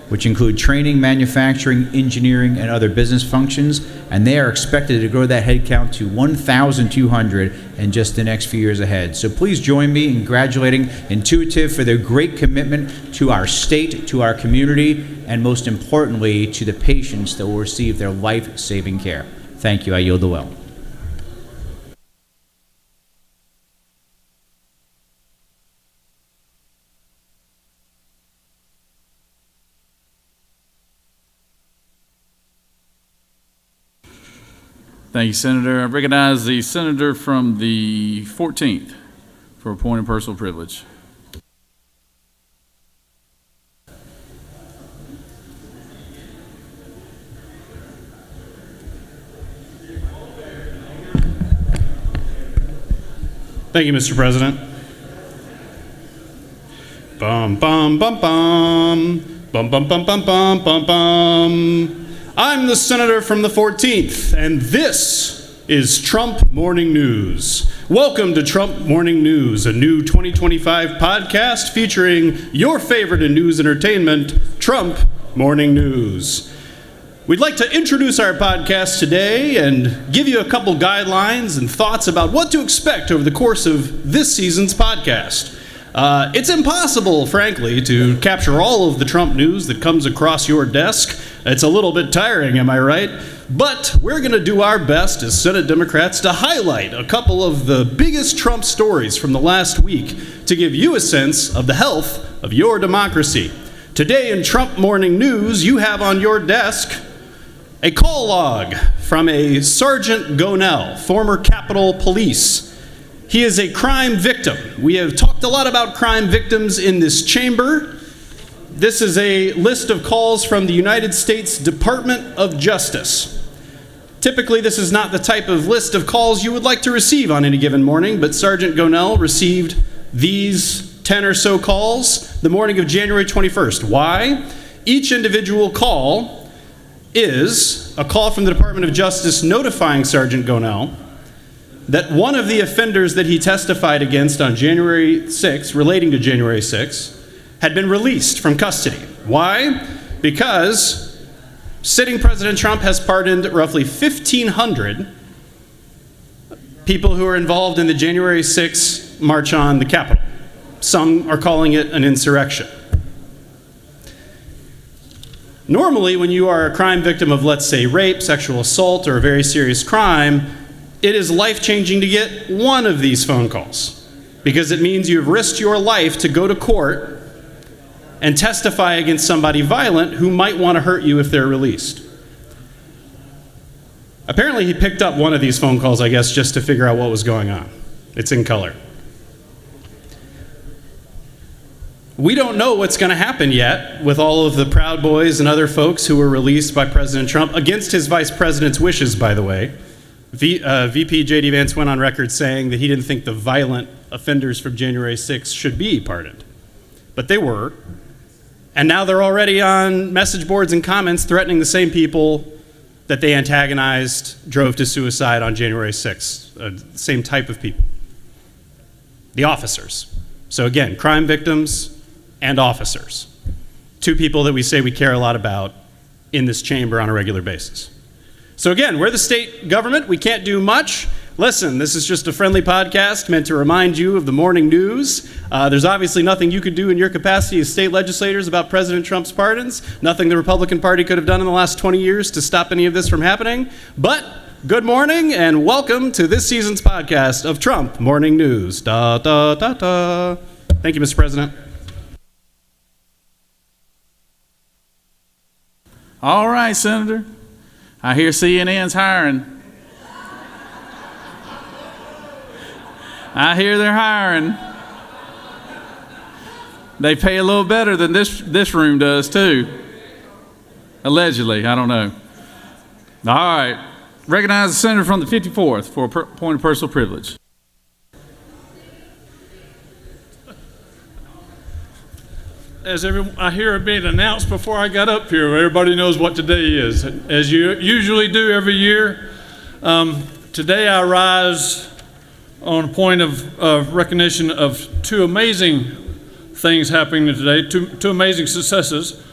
which include training, manufacturing, engineering, and other business functions, and they are expected to grow that headcount to 1,200 in just the next few years ahead. So please join me in congratulating Intuitive for their great commitment to our state, to our community, and most importantly, to the patients that will receive their life-saving care. Thank you. I yield the well. Thank you, Senator. I recognize the senator from the 14th for a point of personal privilege. Thank you, Mr. President. Bum, bum, bum, bum. Bum, bum, bum, bum, bum, bum, bum. I'm the senator from the 14th, and this is Trump Morning News. Welcome to Trump Morning News, a new 2025 podcast featuring your favorite in news entertainment, Trump Morning News. We'd like to introduce our podcast today and give you a couple guidelines and thoughts about what to expect over the course of this season's podcast. It's impossible, frankly, to capture all of the Trump news that comes across your desk. It's a little bit tiring, am I right? But we're going to do our best as Senate Democrats to highlight a couple of the biggest Trump stories from the last week to give you a sense of the health of your democracy. Today in Trump Morning News, you have on your desk a call log from a Sergeant Gonell, former Capitol Police. He is a crime victim. We have talked a lot about crime victims in this chamber. This is a list of calls from the United States Department of Justice. Typically, this is not the type of list of calls you would like to receive on any given morning, but Sergeant Gonell received these 10 or so calls the morning of January 21st. Why? Each individual call is a call from the Department of Justice notifying Sergeant Gonell that one of the offenders that he testified against on January 6th, relating to January 6th, had been released from custody. Why? Because sitting President Trump has pardoned roughly 1,500 people who were involved in the January 6th march on the Capitol. some are calling it an insurrection. Normally, when you are a crime victim of, let's say, rape, sexual assault, or a very serious crime, it is life-changing to get one of these phone calls, because it means you've risked your life to go to court and testify against somebody violent who might want to hurt you if they're released. Apparently, he picked up one of these phone calls, I guess, just to figure out what was going on. It's in color. We don't know what's going to happen yet with all of the Proud Boys and other folks who were released by President Trump, against his vice president's wishes, by the way. VP J.D. Vance went on record saying that he didn't think the violent offenders from January 6th should be pardoned. But they were. And now they're already on message boards and comments threatening the same people that they antagonized, drove to suicide on January 6th. Same type of people. The officers. So again, crime victims and officers. Two people that we say we care a lot about in this chamber on a regular basis. So again, we're the state government. We can't do much. Listen, this is just a friendly podcast meant to remind you of the morning news. There's obviously nothing you could do in your capacity as state legislators about President Trump's pardons. Nothing the Republican Party could have done in the last 20 years to stop any of this from happening. But good morning and welcome to this season's podcast of Trump Morning News. Da, da, da, da. Thank you, Mr. President. All right, Senator. I hear CNN's hiring. I hear they're hiring. They pay a little better than this room does, too. Allegedly, I don't know. All right. Recognize the senator from the 54th for a point of personal privilege. As I hear it being announced before I got up here, everybody knows what today is. As you usually do every year, today I rise on a point of recognition of two amazing things happening today, two amazing successes.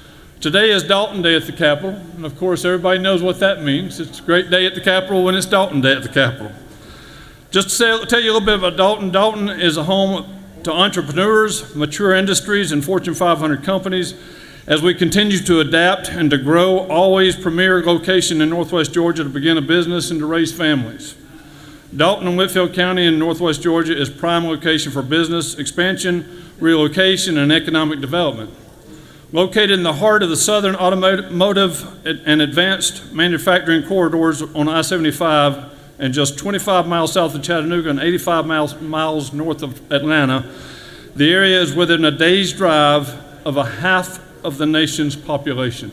Today is Dalton Day at the Capitol, and of course everybody knows what that means. It's a great day at the Capitol when it's Dalton Day at the Capitol. Just to tell you a little bit about Dalton. Dalton is a home to entrepreneurs, mature industries, and Fortune 500 companies. As we continue to adapt and to grow, always premier location in Northwest Georgia to begin a business and to raise families. Dalton and Whitfield County in Northwest Georgia is prime location for business expansion, relocation, and economic development. Located in the heart of the southern automotive and advanced manufacturing corridors on I-75, and just 25 miles south of Chattanooga and 85 miles north of Atlanta, the area is within a day's drive of a half of the nation's population.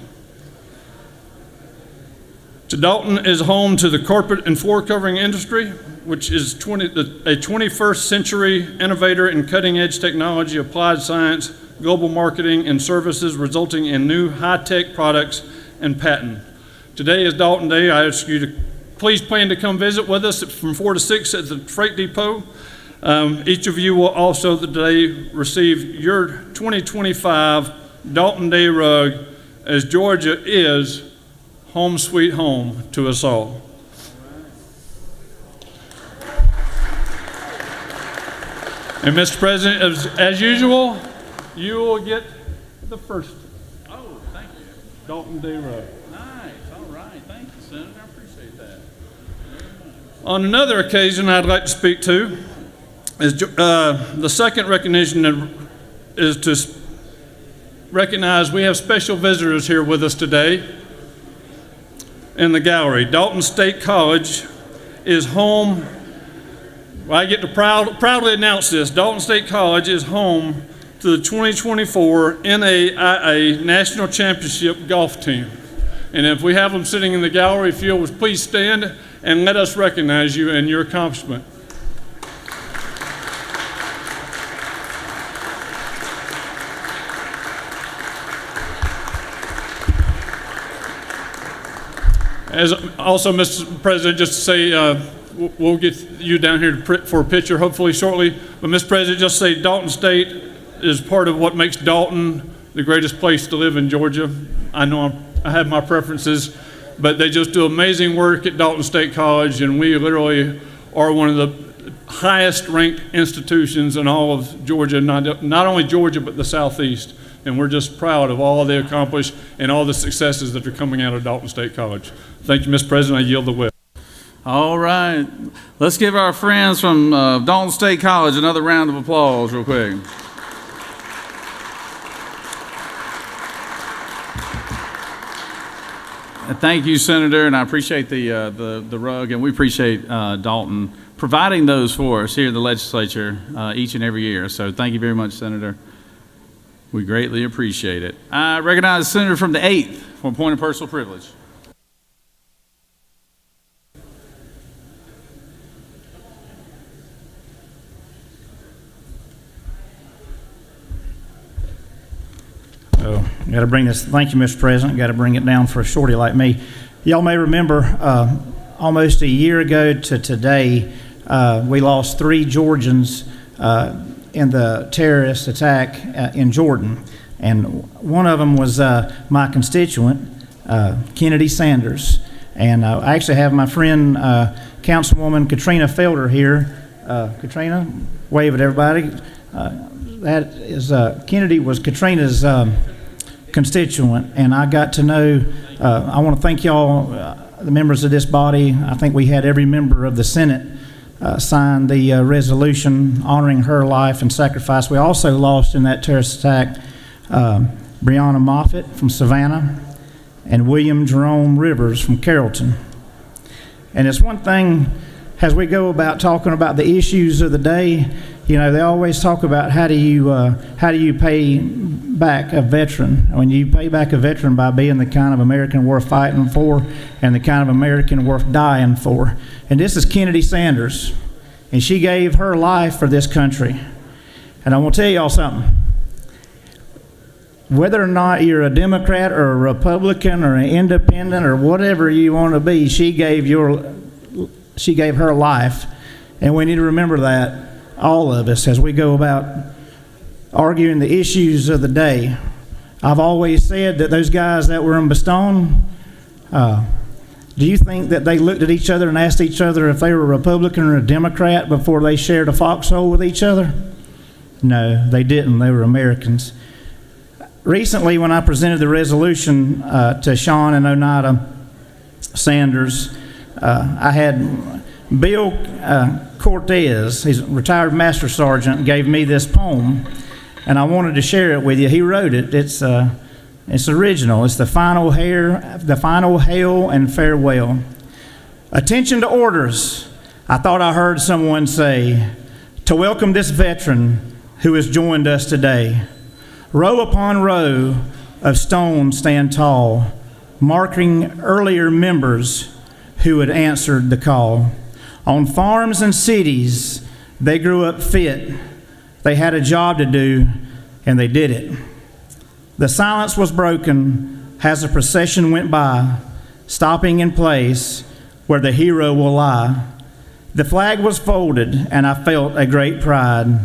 Dalton is home to the carpet and floor covering industry, which is a 21st century innovator in cutting-edge technology, applied science, global marketing, and services, resulting in new high-tech products and patent. Today is Dalton Day. I ask you to please plan to come visit with us from 4 to 6 at the Freight Depot. Each of you will also today receive your 2025 Dalton Day rug, as Georgia is home sweet home to us all. And Mr. President, as usual, you will get the first Dalton Day rug. On another occasion I'd like to speak to is the second recognition is to recognize we have special visitors here with us today in the gallery. Dalton State College is home, I get to proudly announce this, Dalton State College is home to the 2024 NAIA National Championship golf team. And if we have them sitting in the gallery, if you would please stand and let us recognize you and your accomplishment. As also, Mr. President, just to say, we'll get you down here for a picture hopefully shortly, but Mr. President, just say Dalton State is part of what makes Dalton the greatest place to live in Georgia. I know I have my preferences, but they just do amazing work at Dalton State College, and we literally are one of the highest ranked institutions in all of Georgia, not only Georgia, but the Southeast. And we're just proud of all they accomplished and all the successes that are coming out of Dalton State College. Thank you, Mr. President. I yield the whip. All right. Let's give our friends from Dalton State College another round of applause real quick. Thank you, Senator, and I appreciate the rug, and we appreciate Dalton providing those for us here in the legislature each and every year. So thank you very much, Senator. We greatly appreciate it. I recognize the Senator from the 8th for a point of personal privilege. Oh, got to bring this. Thank you, Mr. President. Got to bring it down for a shorty like me. Y'all may remember almost a year ago to today, we lost 3 Georgians in the terrorist attack in Jordan. And one of them was my constituent, Kennedy Sanders. And I actually have my friend, Councilwoman Katrina Felder here. Katrina, wave at everybody. That is Kennedy was Katrina's constituent, and I got to know. I want to thank y'all, the members of this body. I think we had every member of the Senate sign the resolution honoring her life and sacrifice. We also lost in that terrorist attack Breonna Moffett from Savannah and William Jerome Rivers from Carrollton. And it's one thing as we go about talking about the issues of the day. You know, they always talk about how do you pay back a veteran? When you pay back a veteran by being the kind of American worth fighting for and the kind of American worth dying for. And this is Kennedy Sanders, and she gave her life for this country. And I want to tell y'all something. Whether or not you're a Democrat or a Republican or an independent or whatever you want to be, she gave her life, and we need to remember that. All of us, as we go about arguing the issues of the day. I've always said that those guys that were in Bastogne, do you think that they looked at each other and asked each other if they were a Republican or a Democrat before they shared a foxhole with each other? No, they didn't. They were Americans. Recently, when I presented the resolution to Sean and Oneida Sanders, I had Bill Cortez, he's a retired master sergeant, gave me this poem, and I wanted to share it with you. He wrote it. It's original. It's the final hail and farewell. Attention to orders. I thought I heard someone say, to welcome this veteran who has joined us today. Row upon row of stones stand tall, marking earlier members who had answered the call. On farms and cities, they grew up fit. They had a job to do, and they did it. The silence was broken as the procession went by, stopping in place where the hero will lie. The flag was folded, and I felt a great pride,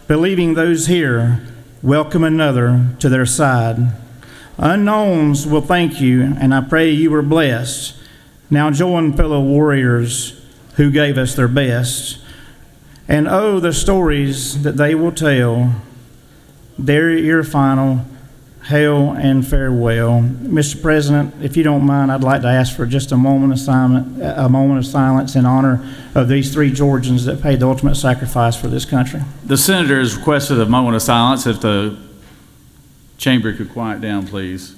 believing those here welcome another to their side. Unknowns will thank you, and I pray you were blessed. Now join fellow warriors who gave us their best. And oh, the stories that they will tell. They're your final hail and farewell. Mr. President, if you don't mind, I'd like to ask for just a moment of silence in honor of these 3 Georgians that paid the ultimate sacrifice for this country. The Senator has requested a moment of silence. If the chamber could quiet down, please.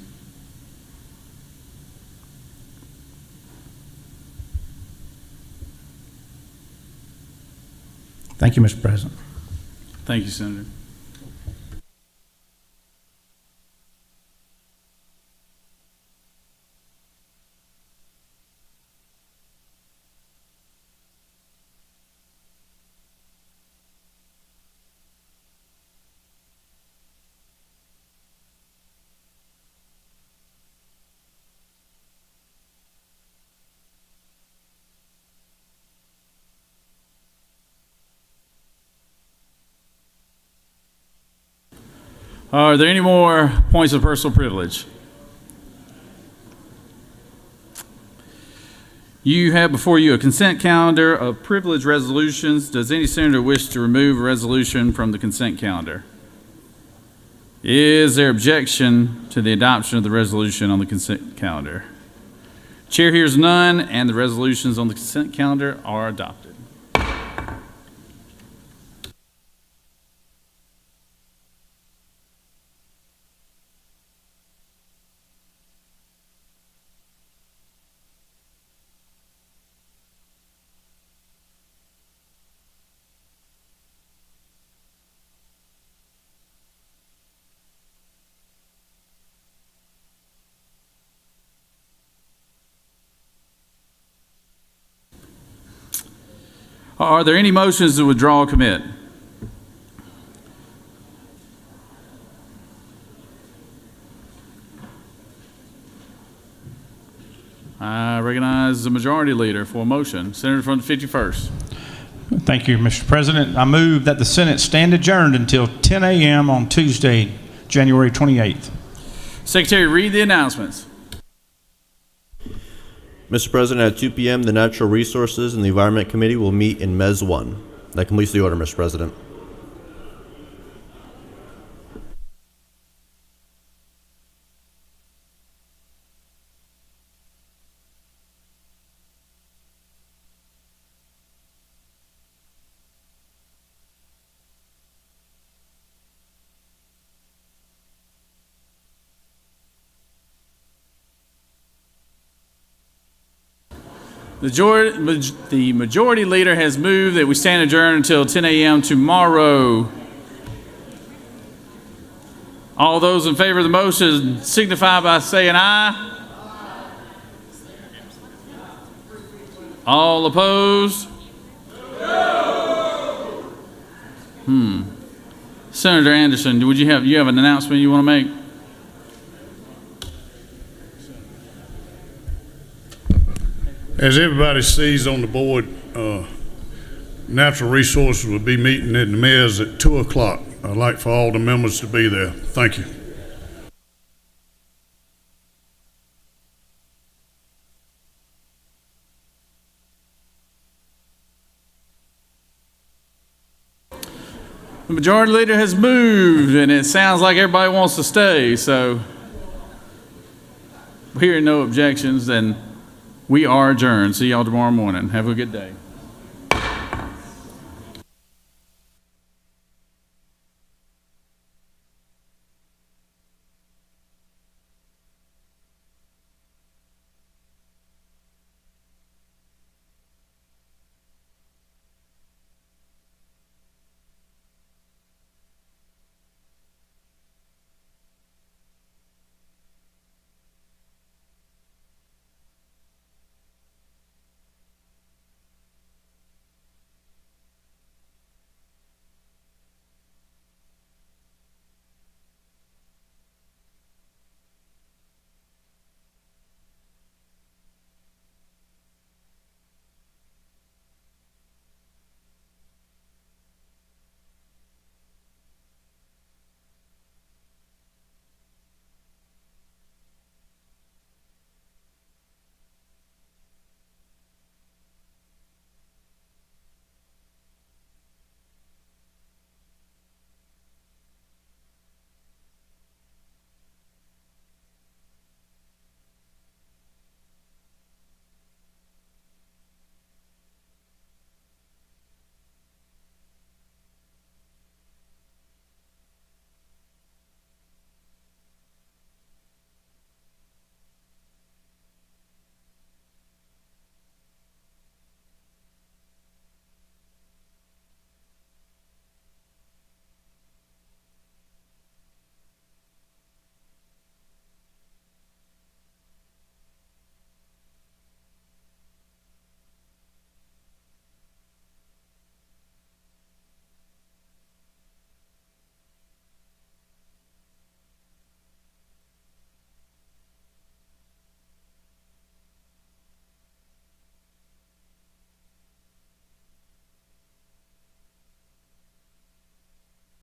Thank you, Mr. President. Thank you, Senator. Are there any more points of personal privilege? You have before you a consent calendar of privileged resolutions. Does any senator wish to remove a resolution from the consent calendar? Is there objection to the adoption of the resolution on the consent calendar? Chair hears none, and the resolutions on the consent calendar are adopted. Are there any motions to withdraw or commit? I recognize the majority leader for a motion. Senator from the 51st. Thank you, Mr. President. I move that the Senate stand adjourned until 10 a.m. on Tuesday, January 28th. Secretary, read the announcements. Mr. President, at 2 p.m., the Natural Resources and the Environment Committee will meet in Mez 1. That completes the order, Mr. President. The majority leader has moved that we stand adjourned until 10 a.m. tomorrow. All those in favor of the motion signify by saying aye. All opposed? Senator Anderson, would you have an announcement you want to make? As everybody sees on the board, Natural Resources will be meeting in the Mez at 2 o'clock. I'd like for all the members to be there. Thank you. The majority leader has moved, and it sounds like everybody wants to stay. So, hearing no objections, then we are adjourned. See y'all tomorrow morning. Have a good day.